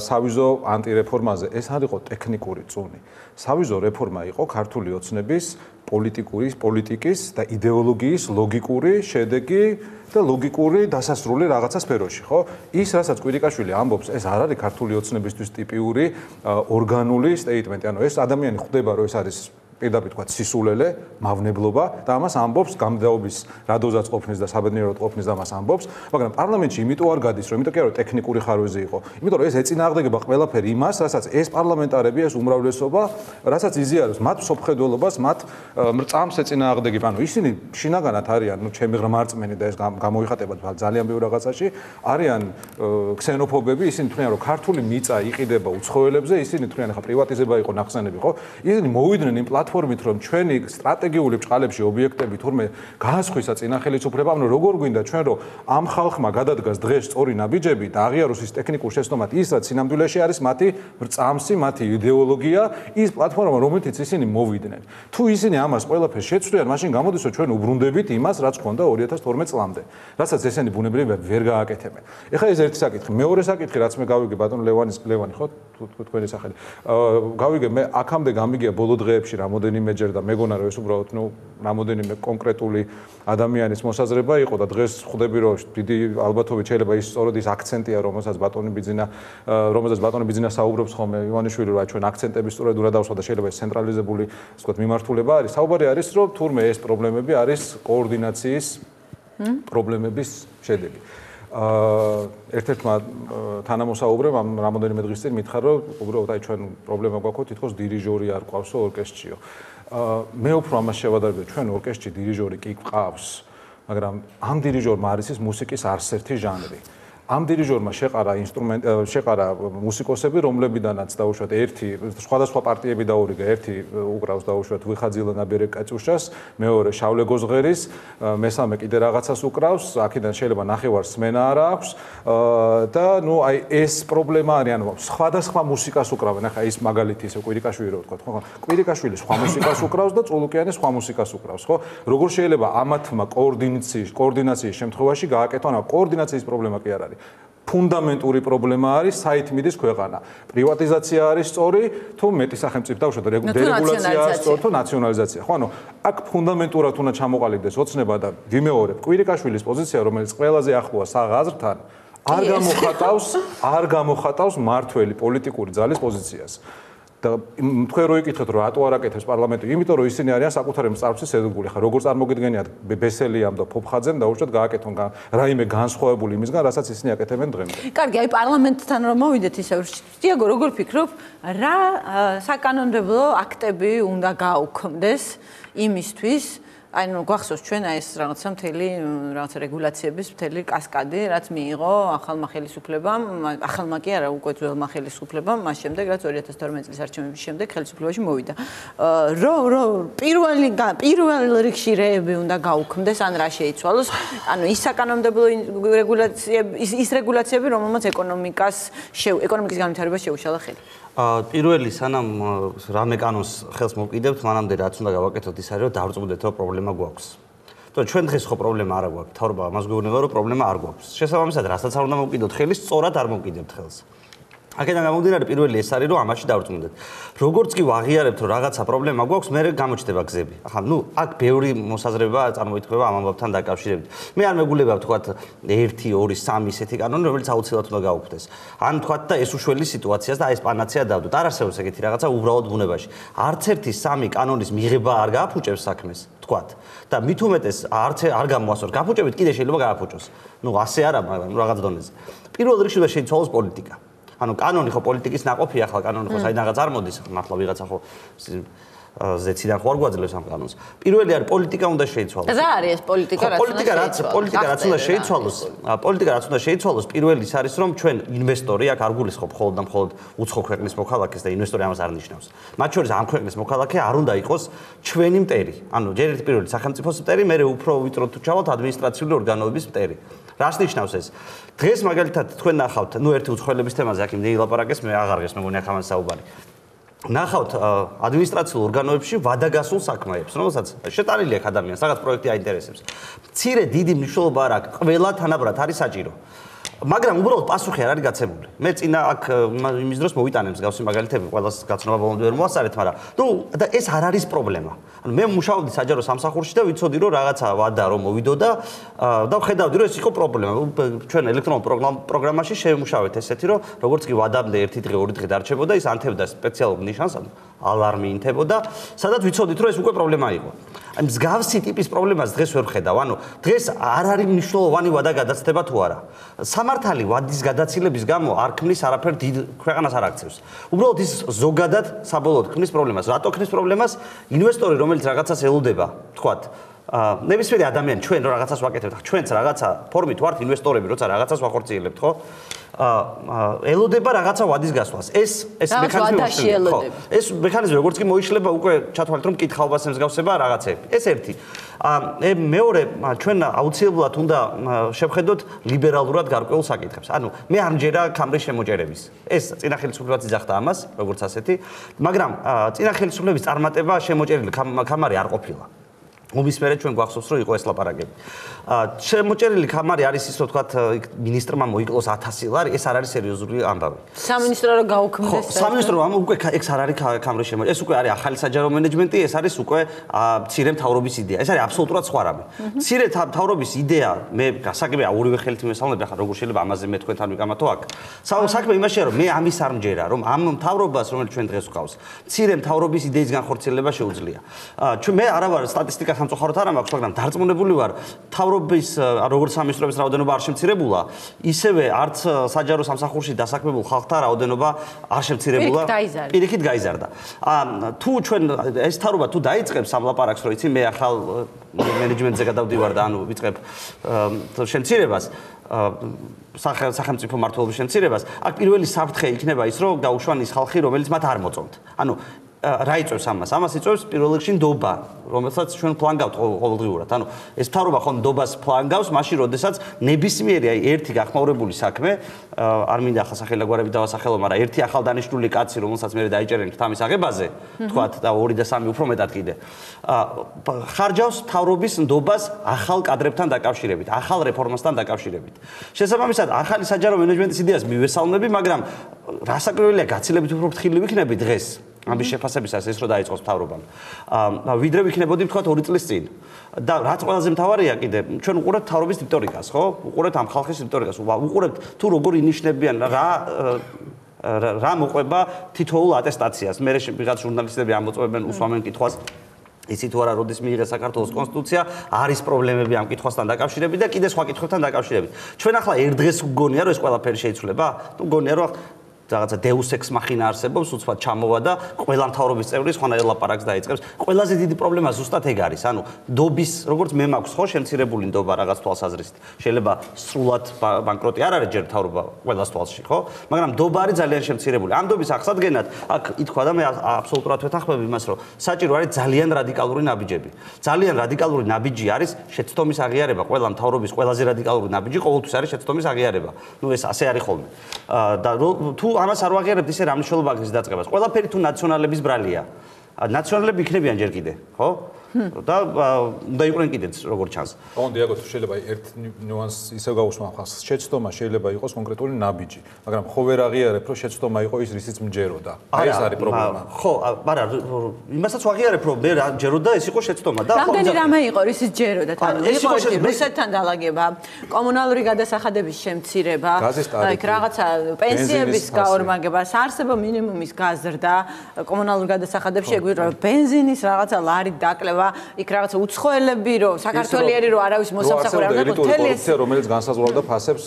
სავიზო ანტირეფორმაზე ეს არ იყო ტექნიკური წუნი. სავიზო რეფორმა იყო ქართული ოცნების პოლიტიკის და იდეოლოგიის ლოგიკური შედეგი და ლოგიკური დასასრული რაღაცა სფეროში, ხო? ის, რასაც კვირიკაშვილი ამბობს, ეს არ არის ქართული ოცნებისთვის ტიპიური ორგანული სტეიტმენტი. ანუ ეს ადამიანი ხვდება, რომ ეს არის პირდაპირ თქვა სისულელე, მავნებლობა და ამას ამბობს გამდაობის რადოზაც ყოფნის და საბედნიეროდ ყოფნის და ამას ამბობს, მაგრამ პარლამენტში იმიტომ არ გადის, რომ იმიტომ კი არა ტექნიკური ხარვეზე იყო. იმიტომ რომ ეს ეწინააღმდეგება ყველაფერი იმას, რასაც ეს პარლამენტარები, ეს უმრავლესობა, რასაც იზიარებს მათ სოფხედველობას, მათ მრწამს ეწინააღმდეგება. ანუ ისინი შინაგანად არიან, ну, ჩემი ღრმარწმენი და ეს გამოიხატება ძალიან ბევრ რაღაცაში, არიან ქსენოფობები, ისინი თვლიან, რომ ქართული მიწა იყიდება უცხოელებზე, ისინი თვლიან, ხა პრივატიზება იყო ნახსენები, ხო? ისინი მოვიდნენ იმ პლატფორმით, რომ ჩვენი სტრატეგიული ბჭყალებში ობიექტები თურმე გაასხვისა წინა ხელისუფლებამ, რომ როგორ გვინდა ჩვენ რომ ამ ხალხმა გადადგას დღეს სწორი ნაბიჯები და აღიაროს ის ტექნიკურ შეცდომად ის, რაც სინამდვილეში არის მათი მრწამსი, მათი იდეოლოგია, ის პლატფორმა, რომელთაც ისინი მოვიდნენ. თუ ისინი ამას ყველაფერს შეცვლიან, მაშინ გამოდის, რომ ჩვენ უბრუნდებით იმას, რაც ჰქონდა 2012 წლამდე, რასაც ესენი ბუნებრივად ვერ გააკეთებენ. ეხლა ეს ერთი საკითხი, მეორე საკითხი, რაც მე გავიგე ბატონ ლევანი, ხო, თქვენი სახელი. გავიგე მე აქამდე გამიგია ბოლო დღეებში რამოდენიმეჯერ და მეგონა რომ ეს უბრალოდ რამოდენიმე კონკრეტული ადამიანის მოსაზრება იყო და დღეს ხვდები რომ დიდი ალბათობით შეიძლება ის სწორედ ის აქცენტია რომელსაც ბატონი ბიძინა საუბრობს ხოლმე ივანიშვილი რომ ჩვენ აქცენტები სწორედ უნდა დავსვა და შეიძლება ეს ცენტრალიზებული ასე ვთქვათ მიმართულება არის. საუბარი არის რომ თურმე ეს პრობლემები არის კოორდინაციის პრობლემების შედეგი. ერთ-ერთმა თანამოსაუბრემ ამ რამოდენიმე დღის წინ მითხრა რომ უბრალოდ აი ჩვენ პრობლემა გვაქვს თითქოს დირიჟორი არ ყავსო ორკესტრიო. მე უფრო ამას შევადარებდი ჩვენ ორკესტრში დირიჟორი კი ყავს, მაგრამ ამ დირიჟორმა არის ის მუსიკის არცერთი ჟანრი. ამ დირიჟორმა შეყარა მუსიკოსები, რომლებიდანაც დაუშვათ ერთი სხვადასხვა პარტიები დაურიგა, ერთი უკრავს დაუშვათ ვიხაძილო ნაბერე კაჭუშას, მეორე შავლე გოზღერის, მესამე კიდე რაღაცას უკრავს, აქედან შეიძლება ნახევარ სმენა არა აქვს და ნუ აი ეს პრობლემა არის, ანუ სხვადასხვა მუსიკას უკრავენ. ახლა ის მაგალითი ისე კვირიკაშვილი რო ვთქვათ, ხო? კვირიკაშვილი სხვა მუსიკას უკრავს და წულუკიანი სხვა მუსიკას უკრავს, ხო? როგორ შეიძლება ამათმა კოორდინაციის შემთხვევაში გააკეთონ? კოორდინაციის პრობლემა კი არ არის. ფუნდამენტური პრობლემა არის საით მიდის ქვეყანა. პრივატიზაცია არის სწორი, თუ მეტი სახელმწიფო დაუშვათ დერეგულაცია არის სწორი, თუ ნაციონალიზაცია. ხო, ანუ აქ ფუნდამენტურად უნდა ჩამოყალიბდეს ოცნება და ვიმეორებ კვირიკაშვილის პოზიცია, რომელიც ყველაზე ახლოა საღაზრთან, არ გამოხატავს მართველი პოლიტიკური ძალის პოზიციას. და თქვენ რო იკითხეთ რომ რატო არ აკეთებს პარლამენტი, იმიტომ რომ ისინი არიან საკუთარი მწარფის შეზღუდული. ხა როგორ წარმოგიდგენიათ ბესელიამ და ფოფხაძემ დაუშვათ გააკეთონ რაიმე განსხვავებული იმისგან, რასაც ისინი აკეთებენ დღემდე. კარგი, აი პარლამენტთან რომ მოვიდეთ ისევ, დიაგო, როგორ ფიქრობ, რა საკანონმდებლო აქტები უნდა გაუქმდეს იმისთვის, აი ნუ გვახსოვს ჩვენ ეს რაღაცა მთელი რაღაცა რეგულაციების მთელი კასკადი, რაც მიიღო ახალმა ხელისუფლებამ, ახალმა კი არა, უკვე ძველმა ხელისუფლებამ, მას შემდეგ რაც 2012 წლის არჩევნების შემდეგ ხელისუფლებაში მოვიდა. პირველ რიგში რეები უნდა გაუქმდეს, ან რა შეიცვალოს, ანუ ის საკანონმდებლო რეგულაციები, ის რეგულაციები, რომელმაც ეკონომიკის განვითარებას შეუშალა ხელი. პირველი სანამ რამე კანონს ხელს მოვკიდებთ, მანამდე რაც უნდა გავაკეთოთ ის არის რომ დავწმუნდეთ რომ პრობლემა გვაქვს. თორე ჩვენ დღეს ხო პრობლემა არა გვაქვს, თავრობა ამას გვეუბნება რომ პრობლემა არ გვაქვს. შესაბამისად, რასაც არ უნდა მოვკიდოთ ხელს, სწორად არ მოვკიდებთ ხელს. აქედან გამომდინარე პირველი ეს არის რომ ამაში დავრწმუნდეთ. როგორც კი ვაღიარებთ რომ რაღაცა პრობლემა გვაქვს, მე გამოჩნდება გზები. ახლა აქ ბევრი მოსაზრება წარმოითქმება ამ ამბავთან დაკავშირებით. მე არ მეგულება ვთქვათ 1, 2, 3 ესეთი კანონი, რომელიც აუცილებლად უნდა გაუქმდეს. ან ვთქვათ და ეს უშუალო სიტუაციას და ეს პანაცეა დავდოთ. არ არსებობს ეგეთი რაღაცა უბრალოდ ბუნებაში. არც ერთი 3 კანონის მიღება არ გააფუჭებს საქმეს, ვთქვათ. და მით უმეტეს არ გამოასწორს. გაფუჭებით კიდე შეიძლება გააფუჭოს. ასე არა, მაგრამ რაღაც დონეზე. პირველ რიგში უნდა შეიცვალოს პოლიტიკა. ანუ კანონი ხო პოლიტიკის ნაყოფია, ახლა კანონი ხო საიდანაც არ მოდის, მართლა ვიღაცა ხო ზეციდან ხო არ გვაძლევს ამ კანონს. პირველი არის პოლიტიკა უნდა შეიცვალოს. რა არის ეს პოლიტიკა, რაც უნდა შეიცვალოს? პოლიტიკა რაც უნდა შეიცვალოს, პირველი ის არის რომ ჩვენ ინვესტორი აქ არ გულისხმობ მხოლოდ და მხოლოდ უცხო ქვეყნის მოქალაქეს და ინვესტორი ამას არ ნიშნავს. მათ შორის ამ ქვეყნის მოქალაქე არ უნდა იყოს ჩვენი მტერი. ანუ ჯერ ერთი პირველი სახელმწიფოს მტერი, მერე უფრო ვიწრო თუ ჩავალთ ადმინისტრაციული ორგანოების მტერი. რას ნიშნავს ეს? დღეს მაგალითად თქვენ ნახავთ, ერთი უცხოელების თემაზე აქ იმდენი ლაპარაკეს, მე აღარგეს, მეგონი აქ ამას საუბარი. ნახავთ ადმინისტრაციულ ორგანოებში ვადაგასულ საქმეებს, რომელსაც შეტანილი აქვს ადამიანს, რაღაც პროექტი აინტერესებს. მცირე დიდი მნიშვნელობა არ აქვს, ყველა თანაბრად არის საჭირო. მაგრამ უბრალოდ პასუხი არ არის გაცემული. მე წინა აქ იმის დროს მოვიტანე მსგავსი მაგალითები, ყველას გაცნობა ბოლომდე ვერ მოასწარეთ, მაგრამ და ეს არ არის პრობლემა. ანუ მე მუშაობდი საჯარო სამსახურში და ვიცოდი რომ რაღაცა ვადა რომ მოვიდო და ვხედავდი რომ ეს იყო პრობლემა. ჩვენ ელექტრონულ პროგრამაში შევმუშავეთ ესეთი რომ როგორც კი ვადამდე 1 დღე 2 დღე დარჩებოდა, ის ანთებდა სპეციალურ ნიშანს, ალარმი ინთებოდა, სადაც ვიცოდით რომ ეს უკვე პრობლემა იყო. აი მსგავსი ტიპის პრობლემას დღეს ვერ ვხედავ. ანუ დღეს არ არის მნიშვნელოვანი ვადა გადაცდება თუ არა. სამართალი ვადის გადაცილების გამო არ ქმნის არაფერ დიდ ქვეყანას არ აქცევს. უბრალოდ ის ზოგადად საბოლოოდ ქმნის პრობლემას. რატო ქმნის პრობლემას? ინვესტორი რომელიც რაღაცას ელოდება, თქვათ, ნებისმიერი ადამიანი ჩვენ რო რაღაცას ვაკეთებთ, ჩვენც რაღაცა ფორმით ვართ ინვესტორები, როცა რაღაცას ვახორციელებთ, ხო? ელოდება რაღაცა ვადის გასვლას. ეს მექანიზმი ეს მექანიზმი როგორც კი მოიშლება უკვე ჩათვალეთ რომ კითხაობას ემსგავსება რაღაცები. ეს ერთი. მეორე ჩვენ აუცილებლად უნდა შევხედოთ ლიბერალურად გარკვეულ საკითხებს. ანუ მე არ მჯერა ქამრის შემოჭერების. ეს წინა ხელისუფლებაც იძახდა ამას, როგორც ასეთი, მაგრამ წინა ხელისუფლების წარმატება შემოჭერილი ქამარი არ ყოფილა. ომის მერე ჩვენ გვახსოვს რომ იყო ეს ლაპარაკები. შემოჭერილი ქამარი არის ის რომ თქვათ მინისტრმა მოიკლოს 1000 ლარი, ეს არ არის სერიოზული ამბავი. სამინისტრო რომ გაუქმდეს. სამინისტრო ამ უკვე ეს არ არის ქამრის შემოჭერა, ეს უკვე არის ახალი საჯარო მენეჯმენტი, ეს არის უკვე მცირე მთავრობის იდეა. ეს არის აბსოლუტურად სხვა რამე. მცირე მთავრობის იდეა, მე გასაგებია ორივე ხელით მესალმები, ახლა როგორ შეიძლება ამაზე მე თქვენთან ვიკამათო აქ. საქმე იმაშია რომ მე ამის არ მჯერა, რომ ამ მთავრობას რომელიც ჩვენ დღეს ვყავს, მცირე მთავრობის იდეის განხორციელება შეუძლია. მე არა ვარ სტატისტიკა სამწუხაროდ არ მაქვს, მაგრამ დარწმუნებული ვარ, მთავრობის როგორც სამინისტროების რაოდენობა არ შემცირებულა, ისევე არც საჯარო სამსახურში დასაქმებულ ხალხთა რაოდენობა არ შემცირებულა. პირიქით გაიზარდა. თუ ჩვენ ეს მთავრობა თუ დაიწყებს ამ ლაპარაკს, რომ იცი მე ახალ მენეჯმენტზე გადავდივარ და ანუ ვიწყებ შემცირებას, სახელმწიფო მმართველობის შემცირებას, აქ პირველი საფრთხე იქნება ის, რომ გაუშვან ის ხალხი, რომელიც მათ არ მოწონთ. ანუ რა იწევს ამას? ამას იწევს პირველ რიგში ნდობა, რომელსაც ჩვენ ფლანგავთ ყოველდღიურად. ანუ ეს მთავრობა ხო ნდობას ფლანგავს, მაშინ როდესაც ნებისმიერი აი ერთი გახმაურებული საქმე, არ მინდა ახლა სახელგვარები დავასახელო, მაგრამ ერთი ახალ დანიშნული კაცი, რომელსაც მე დაიჭერენ თამის აღებაზე, თქვათ და 2 და 3 უფრო მეტად კიდე. ხარჯავს მთავრობის ნდობას ახალ კადრებთან დაკავშირებით, ახალ რეფორმასთან დაკავშირებით. შესაბამისად, ახალი საჯარო მენეჯმენტის იდეას მივესალმები, მაგრამ რასაკვირველია, გაცილებით უფრო ფრთხილი ვიქნები დღეს. ამის შეფასებისას ეს რო დაიწყოს მთავრობამ. ვიდრე ვიქნებოდი თქვათ 2 წლის წინ. და რაც ყველაზე მთავარია კიდე, ჩვენ უყურებთ მთავრობის დიპტორიკას, ხო? უყურებთ ამ ხალხის დიპტორიკას, უყურებთ თუ როგორ ინიშნებიან, რა მოყვება თითოეულ ატესტაციას. მე ვიღაც ჟურნალისტები ამოწმებენ, უსვამენ კითხვას. იცი თუ არა, როდის მიიღეს საქართველოს კონსტიტუცია, არის პრობლემები ამ კითხვასთან დაკავშირებით და კიდე სხვა კითხვებთან დაკავშირებით. ჩვენ ახლა ერთ დღეს გგონია, რომ ეს ყველაფერი შეიცვლება? თუ გგონია, რომ რაღაცა Deus ex machina არსებობს, უცბად ჩამოვა და ყველა მთავრობის წევრი სხვანაირ ლაპარაკს დაიწყებს. ყველაზე დიდი პრობლემა ზუსტად ეგ არის. ანუ ნდობის, როგორც მე მაქვს ხო შემცირებული ნდობა რაღაც თვალსაზრისით. შეიძლება სრულად ბანკროტი არ არის ჯერ მთავრობა ყველას თვალში, ხო? მაგრამ ნდობა არის ძალიან შემცირებული. ამ ნდობის აღსადგენად აქ ითქვა და მე აბსოლუტურად ვეთანხმები იმას, რომ საჭირო არის ძალიან რადიკალური ნაბიჯები. ძალიან რადიკალური ნაბიჯი არის შეცდომის აღიარება. ყველა მთავრობის ყველაზე რადიკალური ნაბიჯი ყოველთვის არის შეცდომის აღიარება. ნუ ეს ასე არის ხოლმე. და თუ ამას არ ვაღიარებთ, ისე რა მნიშვნელობა აქვს დაწყებას. ყველაფერი თუ ნაციონალების ბრალია. ნაციონალები იქნებიან ჯერ კიდე, ხო? და უნდა იყვნენ კიდეც როგორც ჩანს. ხო, დიაგო, შეიძლება ერთ ნიუანსს ისევ გავუსვა ხალხს. შეცდომა შეიძლება იყოს კონკრეტული ნაბიჯი, მაგრამ ხო ვერ აღიარებ, რომ შეცდომა იყო ის, რისიც მჯეროდა. ეს არის პრობლემა. ხო, არა, იმასაც ვაღიარებ, რომ მე ჯეროდა ეს იყო შეცდომა და ხო. რამდენი რამე იყო, რისიც ჯეროდა, თან იყო რუსეთთან დალაგება, კომუნალური გადასახადების შემცირება, იქ რაღაცა პენსიების გაორმაგება, საარსებო მინიმუმის გაზრდა, კომუნალურ გადასახადებში ეგვირა ბენზინის რაღაცა ლარი დაკლება, იქ რაღაცა უცხოელები რო საქართველიერი რო არავის მოსამსახურე არ დაყო თელი ეს რომელიც განსაზღვრავდა ფასებს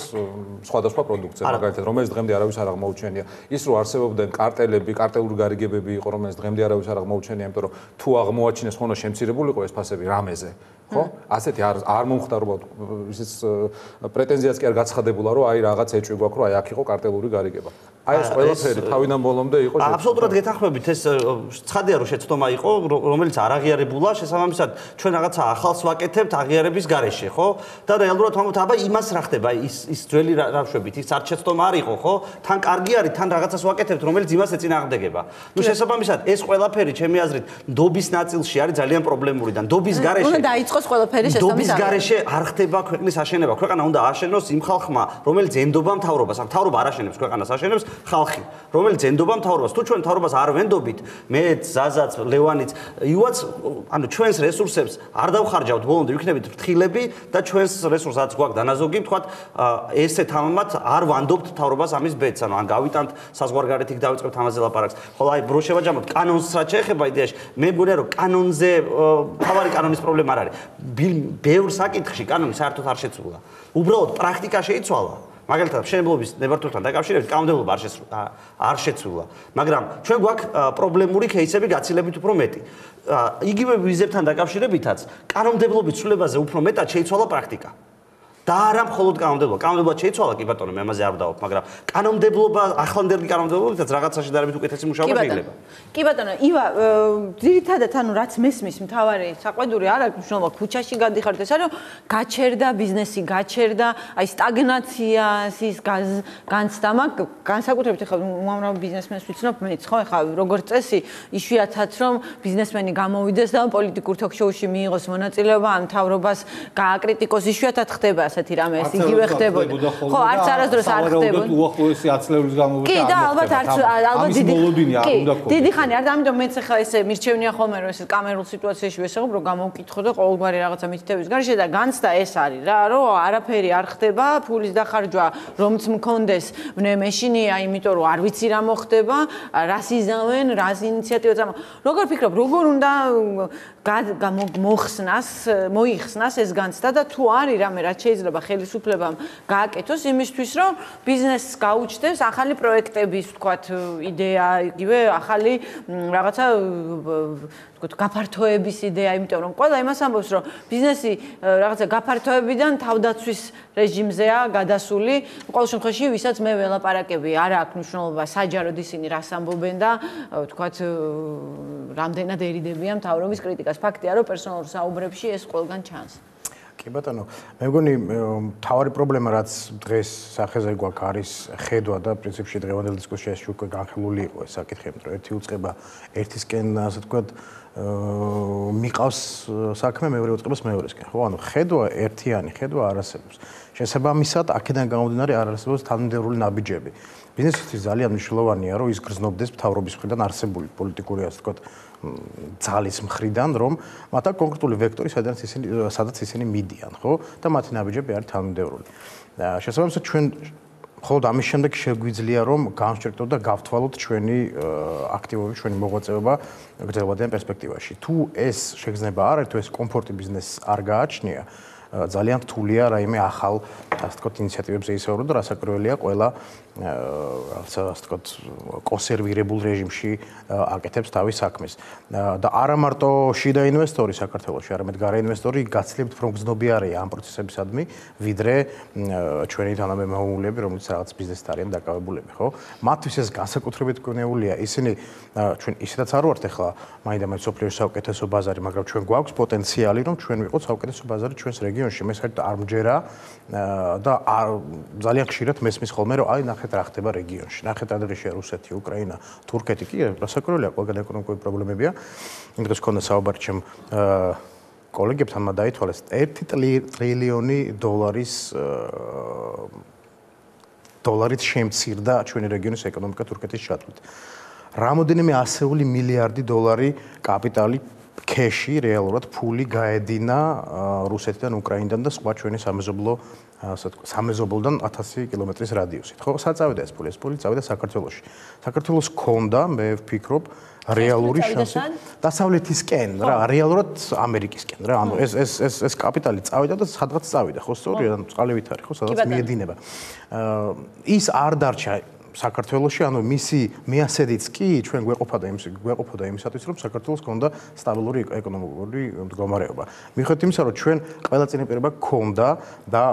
სხვადასხვა პროდუქციაზე, მაგალითად, რომელიც დღემდე არავის არ აღმოუჩენია. ის რო არსებობდნენ კარტელები, კარტელური გარიგებები იყო, რომელიც დღემდე არავის არ აღმოუჩენია, იმიტომ რომ თუ აღმოაჩინეს ხოლმე შემცირებულიყო ეს ფასები რამეზე. ხო? ასეთი არ მომხდარობა ისიც პრეტენზიაც კი არ გაცხადებულა, რომ აი რაღაც ეჭვი გვაქვს, რომ აი აქ იყო კარტელური გარიგება. აი ეს ყველაფერი თავიდან ბოლომდე იყო შეცდომა. აბსოლუტურად გეთანხმებით, ეს ცხადია რომ შეცდომა იყო, რომელიც არ აღიარებულა, შესაბამისად ჩვენ რაღაცა ახალს ვაკეთებთ აღიარების გარეშე, ხო? და რეალურად ვამბობთ, აბა იმას რა ხდება, ის ძველი რამშვებით, ის არც შეცდომა არ იყო, ხო? თან კარგი არის, თან რაღაცას ვაკეთებთ, რომელიც იმას ეწინააღმდეგება. ნუ შესაბამისად, ეს ყველაფერი ჩემი აზრით ნდობის ნაწილში არის ძალიან პრობლემური და ნდობის გარეშე უნდა დაიწყოს ყველაფერი შესაბამისად. ნდობის გარეშე არ ხდება ქვეყნის აშენება. ქვეყანა უნდა აშენოს იმ ხალხმა, რომელიც ენდობა მთავრობას, ან მთავრობა არ აშენებს ქვეყანას, აშენებს ხალხი, რომელიც ენდობა მთავრობას. თუ ჩვენ მთავრობას არ ვენდობით, მეც, ზაზაც, ლევანიც, იუაც, ანუ ჩვენს რესურსებს არ დავხარჯავთ ბოლომდე, ვიქნებით ფრთხილები და ჩვენს რესურსსაც გვაქვს დანაზოგი, თქვათ, ესე თამამად არ ვანდობთ მთავრობას ამის ბედს, ანუ ან გავიტანთ საზღვარგარეთ იქ დავიწყებთ ამაზე ლაპარაკს. ხოლო აი ბრო შევაჯამოთ კანონს რაც შეეხება იდეაში, მე მგონია რომ კანონზე თავარი კანონის პრობლემა არ არის. ბევრ საკითხში კანონი საერთოდ არ შეცვლა. უბრალოდ პრაქტიკა შეიცვალა. მაგალითად, მშენებლობის ნებართვასთან დაკავშირებით კანონმდებლობა არ შეცვლა. მაგრამ ჩვენ გვაქვს პრობლემური кейსები გაცილებით უფრო მეტი. იგივე ვიზებთან დაკავშირებითაც კანონმდებლობის ცვლილებაზე უფრო მეტად შეიცვალა პრაქტიკა. და არა მხოლოდ კანონმდებლობა. კანონმდებლობა შეიცვალა, კი ბატონო, მე ამაზე არ ვდავობ, მაგრამ კანონმდებლობა, ახლანდელი კანონმდებლობითაც რაღაცაში დაებით უკეთესი მუშაობა შეიძლება. კი ბატონო, ივა, ძირითადად ანუ რაც მესმის მთავარი საყვედური არ აქვს მნიშვნელობა, ქუჩაში გადიხართ, ეს არის გაჩერდა ბიზნესი, გაჩერდა, აი სტაგნაცია, ის განცდა, მაგ განსაკუთრებით ახლა უამრავ ბიზნესმენს ვიცნობ მეც, ხო, ახლა როგორც წესი, იშვიათად რომ ბიზნესმენი გამოვიდეს და პოლიტიკურ თოქ-შოუში მიიღოს მონაწილეობა, ან მთავრობას გააკრიტიკოს, იშვიათად ხდება ასეთი რამე, ეს იგივე ხდებოდა. ხო, არც არასდროს არ ხდებოდა. უახლოესი აცლეულის გამოვიდა. კი, და ალბათ დიდი ხანი არ და ამიტომ მეც ახლა ესე მირჩევნია ხოლმე რომ ეს კამერულ სიტუაციაში ვესაუბრ, რომ გამოვკითხო და ყოველგვარი რაღაცა მითითების გარეშე და განცდა ეს არის რა, რომ არაფერი არ ხდება, ფულის დახარჯვა რომც მქონდეს, მეშინია, იმიტომ რომ არ ვიცი რა მოხდება, რას იზამენ, რას ინიციატივა წამო. როგორ ფიქრობ, როგორ უნდა მოიხსნას ეს განცდა და თუ არის რამე რაც შეიძლება ხელისუფლებამ გააკეთოს იმისთვის, რომ ბიზნესს გაუჩნდეს ახალი პროექტების, ვთქვათ, იდეა, იგივე ახალი რაღაცა ვთქვათ, გაფართოების იდეა, იმიტომ რომ ყველა იმას ამბობს, რომ ბიზნესი რაღაცა გაფართოებიდან თავდაცვის რეჟიმზეა გადასული. ყოველ შემთხვევაში, ვისაც მე ველაპარაკები, არ აქვს მნიშვნელობა საჯაროდ ისინი რას ამბობენ და ვთქვათ, რამდენად ერიდებიან მთავრობის კრიტიკას. ფაქტია, რომ პერსონალურ საუბრებში ეს ყველგან ჩანს. კი ბატონო, მე მგონი თავარი პრობლემა რაც დღეს სახეზე გვაქვს არის ხედვა და პრინციპში დღევანდელ დისკუსიაში უკვე განხილული იყო ეს საკითხი, რომ ერთი უწყება ერთისკენ, ასე ვთქვათ, მიყავს საქმე, მეორე უწყებას მეორესკენ. ხო, ანუ ხედვა ერთიანი, ხედვა არ არსებობს. შესაბამისად, აქედან გამომდინარე არ არსებობს თანმიმდევრული ნაბიჯები. ბიზნესისთვის ძალიან მნიშვნელოვანია, რომ ის გრძნობდეს მთავრობის მხრიდან არსებული პოლიტიკური, ასე ვთქვათ, ძალის მხრიდან, რომ მათ აქვს კონკრეტული ვექტორი, სადაც ისინი მიდიან, ხო? და მათი ნაბიჯები არის თანმიმდევრული. შესაბამისად, ჩვენ მხოლოდ ამის შემდეგ შეგვიძლია, რომ განსჭირტოთ და გავთვალოთ ჩვენი აქტივობები, ჩვენი მოღვაწეობა გრძელვადიან პერსპექტივაში. თუ ეს შეგრძნება არ არის, თუ ეს კომფორტი ბიზნესს არ გააჩნია, ძალიან რთულია რაიმე ახალ, ასე ვთქვათ, ინიციატივებზე ისეურო და რასაკვირველია ყველა რაღაცა, ასე ვთქვათ, კონსერვირებულ რეჟიმში აკეთებს თავის საქმეს. და არა მარტო შიდა ინვესტორი საქართველოში, არამედ გარე ინვესტორი გაცილებით უფრო მგრძნობიარეა ამ პროცესებისადმი, ვიდრე ჩვენი თანამემამულეები, რომლებიც რაღაც ბიზნესით არიან დაკავებულები, ხო? მათთვის ეს განსაკუთრებით გონეულია. ისინი ჩვენ ისედაც არ ვართ ახლა მაინდა-მაინც სოფლიოში საუკეთესო ბაზარი, მაგრამ ჩვენ გვაქვს პოტენციალი, რომ ჩვენ ვიყოთ საუკეთესო ბაზარი ჩვენს რეგიონში. რეგიონში მე საერთოდ არ მჯერა და ძალიან ხშირად მესმის ხოლმე რომ აი ნახეთ რა ხდება რეგიონში. ნახეთ ადრეშია რუსეთი, უკრაინა, თურქეთი კი რასაკურველია, ყველგან ეკონომიკური პრობლემებია. იმ დროს ქონდა საუბარი ჩემ კოლეგებთან მათ დაითვალეს 1 ტრილიონი დოლარით შემცირდა ჩვენი რეგიონის ეკონომიკა თურქეთის ჩათვლით. რამოდენიმე ასეული მილიარდი დოლარი კაპიტალი ქეში რეალურად ფული გაედინა რუსეთიდან, უკრაინიდან და სხვა ჩვენი სამეზობლოდან 1000 კილომეტრის რადიუსით. ხო, საწავიდა ეს ფული წავიდა საქართველოში. საქართველოს ქონდა, მე ვფიქრობ, რეალური შანსი დასავლეთისკენ რა, რეალურად ამერიკისკენ რა. ანუ ეს კაპიტალი წავიდა და სადღაც წავიდა, ხო, სწორია, წყალივით არის, ხო, სადღაც მიედინება. ის არ დარჩა საქართველოში, ანუ მისი მეასედიც კი ჩვენ გვეყოფოდა იმისათვის, რომ საქართველოს გქონდა სტაბილური ეკონომიკური მდგომარეობა. მიუხედავად იმისა, რომ ჩვენ ყველა წინაპირობა გქონდა და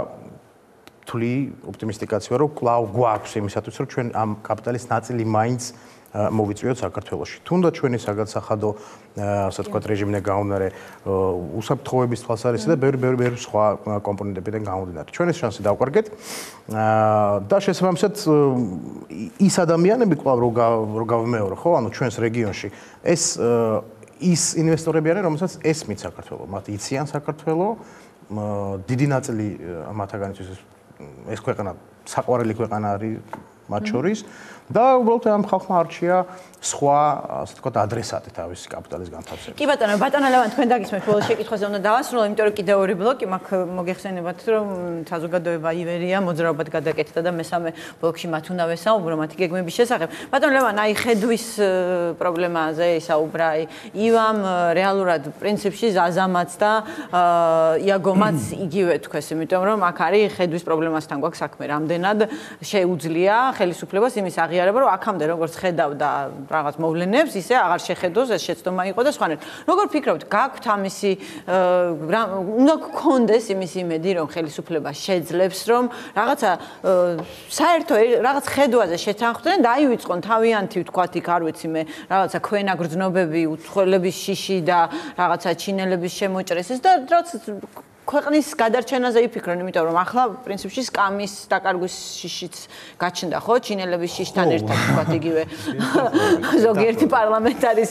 თვლი ოპტიმისტიკაცია, რომ კვლავ გვაქვს იმისათვის, რომ ჩვენ ამ კაპიტალის ნაწილი მაინც მოვიწვიოთ საქართველოში. თუნდაც ჩვენი საგადსახადო, ასე ვთქვათ, რეჟიმიდან გამომდინარე, უსაფრთხოების თვალსაზრისით და ბევრი სხვა კომპონენტებიდან გამომდინარე. ჩვენ ეს შანსი დავკარგეთ და შესაბამისად ის ადამიანები კვლავ რო გავიმეორო, ხო, ანუ ჩვენს რეგიონში ის ინვესტორები არიან, რომელსაც ესმით საქართველო, მათ იციან საქართველო, დიდი ნაწილი მათგანისთვის ეს ქვეყანა საყვარელი ქვეყანა არის მათ შორის და უბრალოდ ამ ხალხმა არჩია სხვა, ასე ვთქვათ, ადრესატი თავის კაპიტალის განთავსების. კი ბატონო, ბატონო ლევან, თქვენ დაგისმენთ ბოლოს შეკითხვაზე უნდა დავასრულო, იმიტომ რომ კიდევ ორი ბლოკი მაქვს მოგეხსენებათ, რომ საზოგადოება ივერია მოძრაობად გადაკეთდა და მესამე ბლოკში მათ უნდა ვესაუბრო მათი გეგმების შესახებ. ბატონო ლევან, აი ხედვის პრობლემაზე ისაუბრა, ივამ რეალურად პრინციპში ზაზამაც და იაგომაც იგივე თქვეს, იმიტომ რომ აქ არის ხედვის პრობლემასთან გვაქვს საქმე, რამდენად შეუძლია ხელისუფლებას იმის აღიარება, რომ აქამდე როგორც ხედავდა რაღაც მოვლენებს, ისე აღარ შეხედოს, ეს შეცდომა იყო და სხვანაირად. როგორ ფიქრობთ, გაქვთ ამისი უნდა გქონდეს იმის იმედი, რომ ხელისუფლება შეძლებს, რომ რაღაცა საერთო რაღაც ხედვაზე შეთანხმდნენ და დაივიწყონ თავიანთი, ვთქვათ, იქ არ ვიცი მე, რაღაცა ქვენაგრძნობები, უცხოელების შიში და რაღაცა ჩინელების შემოჭრესის და რაც ქვეყნის გადარჩენაზე იფიქრონ, იმიტომ რომ ახლა პრინციპში სკამის დაკარგვის შიშიც გაჩნდა, ხო, ჩინელების შიშთან ერთად, თქვათ, იგივე ზოგიერთი პარლამენტარის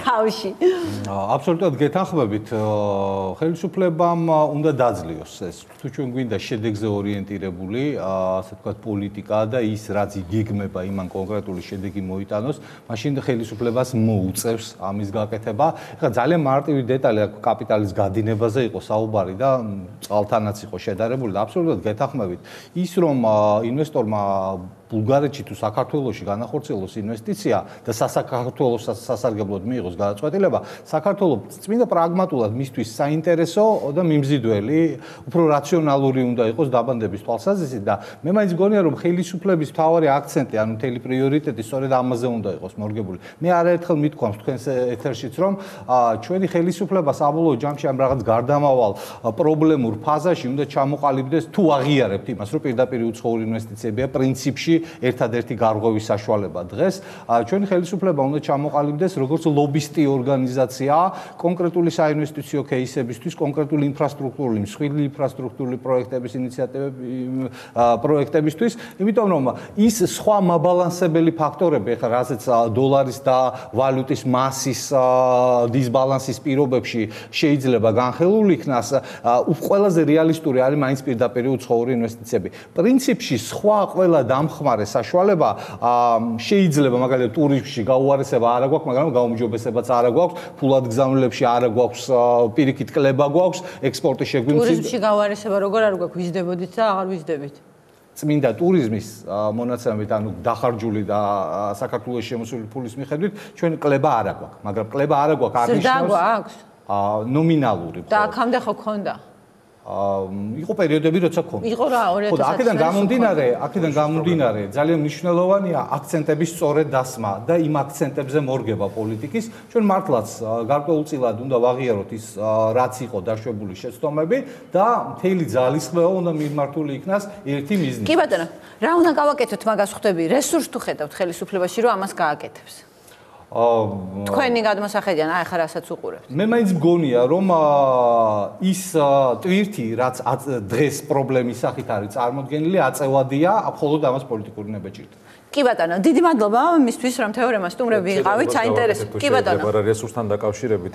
თავში. აბსოლუტურად გეთანხმებით, ხელისუფლებამ უნდა დაძლიოს ეს. თუ ჩვენ გვინდა შედეგზე ორიენტირებული, ასე ვთქვათ, პოლიტიკა და ის რაც იგეგმება იმან კონკრეტული შედეგი მოიტანოს, მაშინ ხელისუფლებას მოუწევს ამის გაკეთება. ეხლა ძალიან მარტივი დეტალი აქ კაპიტალის გადინებაზე იყო საუბარი და წყალთანაც იყო შედარებული და აბსოლუტურად გეთანხმებით ის რომ ინვესტორმა ბულგარეთში თუ საქართველოში განახორციელოს ინვესტიცია და სასაქართლოს სასარგებლოდ მიიღოს გადაწყვეტილება, საქართველოს წმინდა პრაგმატულად მისთვის საინტერესო და მიმზიდველი, უფრო რაციონალური უნდა იყოს დაბანდების თვალსაზრისით და მე მაინც მგონია რომ ხელისუფლების მთავარი აქცენტი, ანუ მთელი პრიორიტეტი სწორედ ამაზე უნდა იყოს მორგებული. მე არაერთხელ მithქვამს თქვენს ეთერშიც რომ ჩვენი ხელისუფლება საბოლოო ჯამში ამ რაღაც გარდამავალ პრობლემურ ფაზაში უნდა ჩამოყალიბდეს თუ აღიარებთ იმას, რომ პირდაპირ უცხოური ინვესტიციებია პრინციპში ერთადერთი გარღვევის საშუალება დღეს ჩვენი ხელისუფლება უნდა ჩამოყალიბდეს როგორც ლობისტი ორგანიზაცია კონკრეტული საინვესტიციო кейსებისთვის, კონკრეტული ინფრასტრუქტურული, მსხვილი ინფრასტრუქტურული პროექტების პროექტებისთვის, იმიტომ რომ ის სხვა მაბალანსებელი ფაქტორები, ახლა რასაც დოლარის და ვალუტის მასის დისბალანსის პირობებში შეიძლება განხილულ იქნას, ყველაზე რეალისტური არის მაინც პირდაპირ უცხოური ინვესტიციები. პრინციპში სხვა ყველა დამხმარე საშუალება შეიძლება მაგალითად ტურიზმში გაუარესება არ აქვს, მაგრამ გაუმჯობესებაც არ აქვს, ფულად გზავნილებში არ აქვს, პირიქით კლება გვაქვს, ექსპორტი შეგვიმცირდა. ტურიზმში გაუარესება როგორ არ გვაქვს, ვიზდებოდით და აღარ ვიზდებით. წმინდა ტურიზმის მონაცემებით, ანუ დახარჯული და საქართველოს შემოსული ფულის მიხედვით, ჩვენ კლება არ აქვს, მაგრამ კლება არ აქვს, არ ნიშნავს ნომინალური. და აქამდე ხო ქონდა? იყო პერიოდები, როცა ქონდა. იყო რა 2000 ხო, აქედან გამომდინარე, ძალიან მნიშვნელოვანია აქცენტების სწორედ დასმა და იმ აქცენტებზე მორგება პოლიტიკის. ჩვენ მართლაც გარკვეულწილად უნდა ვაღიაროთ ის, რაც იყო დაშვებული შეცდომები და მთელი ძალისხმევა უნდა მიმართული იქნას ერთი მიზნით. კი ბატონო, რა უნდა გავაკეთოთ მაგას ხვდები, რესურს თუ ხედავთ ხელისუფლებაში, რომ ამას გააკეთებს? თქვენი გადმოსახედიდან აი ხა რასაც უყურებთ. მე მაინც მგონია რომ ის ტვირთი რაც დღეს პრობლემის სახით არის წარმოქმნილი აწევადია მხოლოდ ამას პოლიტიკური ნებაჭირდა. კი ბატონო, დიდი მადლობა მისთვის რომ თეორემას სტუმრები იყავით, საინტერესო. კი ბატონო. მაგრამ რესურსთან დაკავშირებით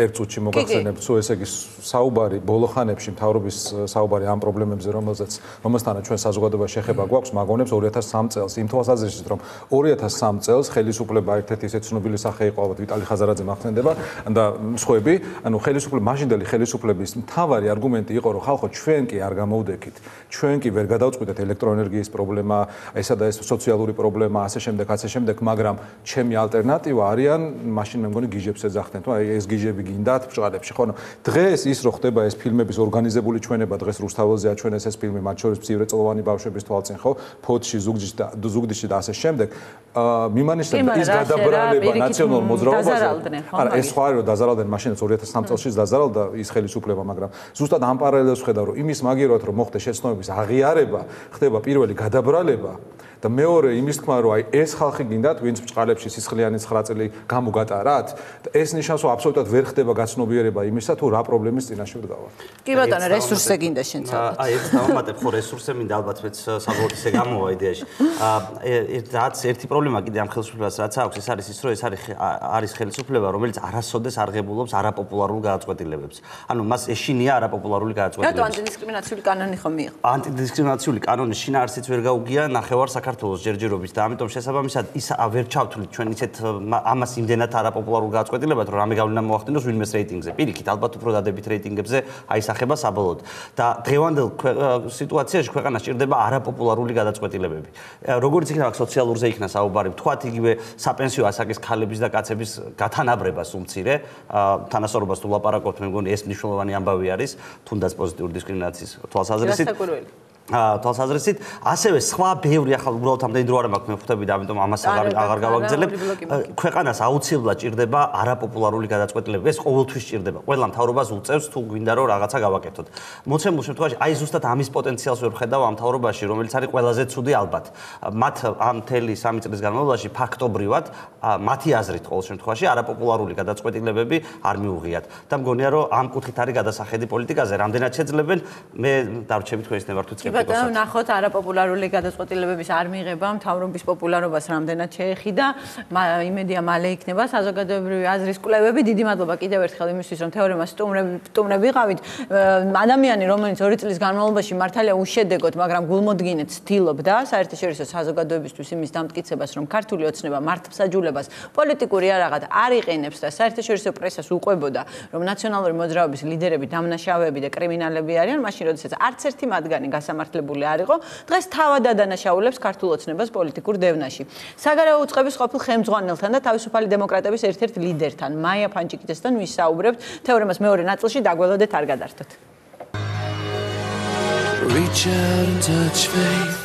ერთ წუთში მოგახსენებთ, სულ ესე იგი საუბარი ბოლო ხანებში მთავრობის საუბარი ამ პრობლემებზე, რომელთანაც ჩვენ საზოგადოებაში შეხება გვაქვს, მაგონებს 2003 წელს, იმ თვალსაზრისით რომ 2003 წელს ხელისუფლება ერთ-ერთი ისეთ ცნობილი სახე იყო, ალბათ ვიტალი ხაზარაძე მახსენდება და სხვები, ანუ მაშინდელი ხელისუფლების მთავარი არგუმენტი იყო, რომ ხალხო ჩვენ კი არ გამოვდექით, ჩვენ კი ვერ გადავწყვიტეთ ელექტროენერგიის პრობლემა, ესა და ეს სოციალური პრობლემა, ასე შემდეგ, მაგრამ ჩემი ალტერნატივა არიან, მაშინ მე მგონი გიჟებს ეძახდნენ, თუ აი ეს გიჟები გინდათ ბჭყალებში, ხო? დღეს ის რო ხდება ეს ფილმების ორგანიზებული ჩვენება, დღეს რუსთაველზე აჩვენეს ეს ფილმი, მათ შორის მცირეწლოვანი ბავშვების თვალწინ, ხო? ფოთში, ზუგდიდში და ასე შემდეგ. მიმანიშნებდა ის გადაბრალება ნაციონალურ მოძრაობაზე. არა, ეს სხვა არის რომ დაზარალდნენ მაშინაც 2003 წელს დაზარალდა ის ხელისუფლება, მაგრამ ზუსტად ამ პარალელს ხედავ, რომ იმის მაგივრად რომ მოხდეს შეცდომების აღიარება, ხდება პირველი გადაბრალება და მეორე იმის თქმა რომ აი ეს ხალხი გინდათ ვინც ბჭყალებში სისხლიანი 9 წელი გამოგატარათ და ეს ნიშნავს რომ აბსოლუტურად ვერ ხდება გაცნობიერება იმისა თუ რა პრობლემის წინაშე ვდგავართ. კი ბატონო, რესურსზე გინდა შენ ცალკე. აი ეს დავამატებ ხო რესურსზე მინდა ალბათ მეც საბოლოოდ ისე გამოვა იდეაში. რაც ერთი პრობლემა კიდე ამ ხელისუფლებას რაც აქვს ეს არის ის რომ ეს არის ხელისუფლება რომელიც არასოდეს არ ღებულობს არაპოპულარულ გადაწყვეტილებებს. ანუ მას ეშინია არაპოპულარული გადაწყვეტილებები. რატო ანტიდისკრიმინაციული კანონი ხომ მიიღო? ანტიდისკრიმინაციული კანონის შინაარსიც ვერ გაუგია ნახევარ საქართველოს ჯერჯერობით და ამიტომ შესაბამისად ის ვერ ჩავთვლით ჩვენ ისეთ ამას იმდენად არაპოპულარულ გადაწყვეტილებად რომ რამე გავლენა მოახდინოს ვინმეს რეიტინგზე. პირიქით ალბათ უფრო დადებით რეიტინგებზე აისახება საბოლოოდ. და დღევანდელ სიტუაციაში ქვეყანას სჭირდება არაპოპულარული გადაწყვეტილებები. როგორც იქნება სოციალურზე იქნა საუბარი, თქვათ იგივე საპენსიო ასაკის ქალების და კაცების გათანაბრებას უმცირე თანასწორობას თუ ლაპარაკობთ, მე მგონი ეს მნიშვნელოვანი ამბავი არის, თუნდაც პოზიტიური დისკრიმინაციის თვალსაზრისით. თვალსაზრისით, ასევე სხვა ბევრი ახლა უბრალოდ ამდენი დრო არ მაქვს მე ხვდები და ამიტომ ამას აღარ გავაგრძელებ. ქვეყანას აუცილებლად ჭირდება არაპოპულარული გადაწყვეტილებები. ეს ყოველთვის ჭირდება. ყველა მთავრობას უწევს თუ გვინდა რომ რაღაცა გავაკეთოთ. მოცემულ შემთხვევაში აი ზუსტად ამის პოტენციალს ვერ ხედავ ამ მთავრობაში, რომელიც არის ყველაზე ცუდი ალბათ. მათ ამ მთელი 3 წლის განმავლობაში ფაქტობრივად მათი აზრით ყოველ შემთხვევაში არაპოპულარული გადაწყვეტილებები არ მიუღიათ. და მგონია რომ ამ კუთხით არის გადასახედი პოლიტიკაზე, რამდენად შეძლებენ მე დარჩები თქვენის ნებართვით. ბატონო, ნახოთ არაპოპულარული გადაწყვეტილებების არ მიღება მთავრობის პოპულარობას რამდენად შეეხიდა. იმედია მალე იქნება საზოგადოებრივი აზრის კვლევები. დიდი მადლობა კიდევ ერთხელ იმისთვის, რომ თეორემას სტუმრები ვიყავით. ადამიანი, რომელიც 2 წლის განმავლობაში მართალია უშედეგოდ, მაგრამ გულმოდგინედ ცდილობდა საერთაშორისო საზოგადოებისთვის იმის დამტკიცებას, რომ ქართული ოცნება მართლმსაჯულებას პოლიტიკური არაღად არ იყენებს და საერთაშორისო პრესას უყვებოდა, რომ ნაციონალური მოძრაობის ლიდერები დამნაშავეები და კრიმინალები არიან, მაშინ როდესაც არც ერთი მათგანი გამართლებული არ იყო, დღეს თავად ადანაშაულებს ქართულ ოცნებას პოლიტიკურ დევნაში. საგარეო უწყების ყოფილ ხელმძღვანელთან და თავისუფალი დემოკრატების ერთ-ერთ ლიდერთან, მაია ფანჭიკიძესთან ვისაუბრებთ. თეორემას მეორე ნაწილში დაგველოდეთ, არ გადართოთ. Reach out and touch faith.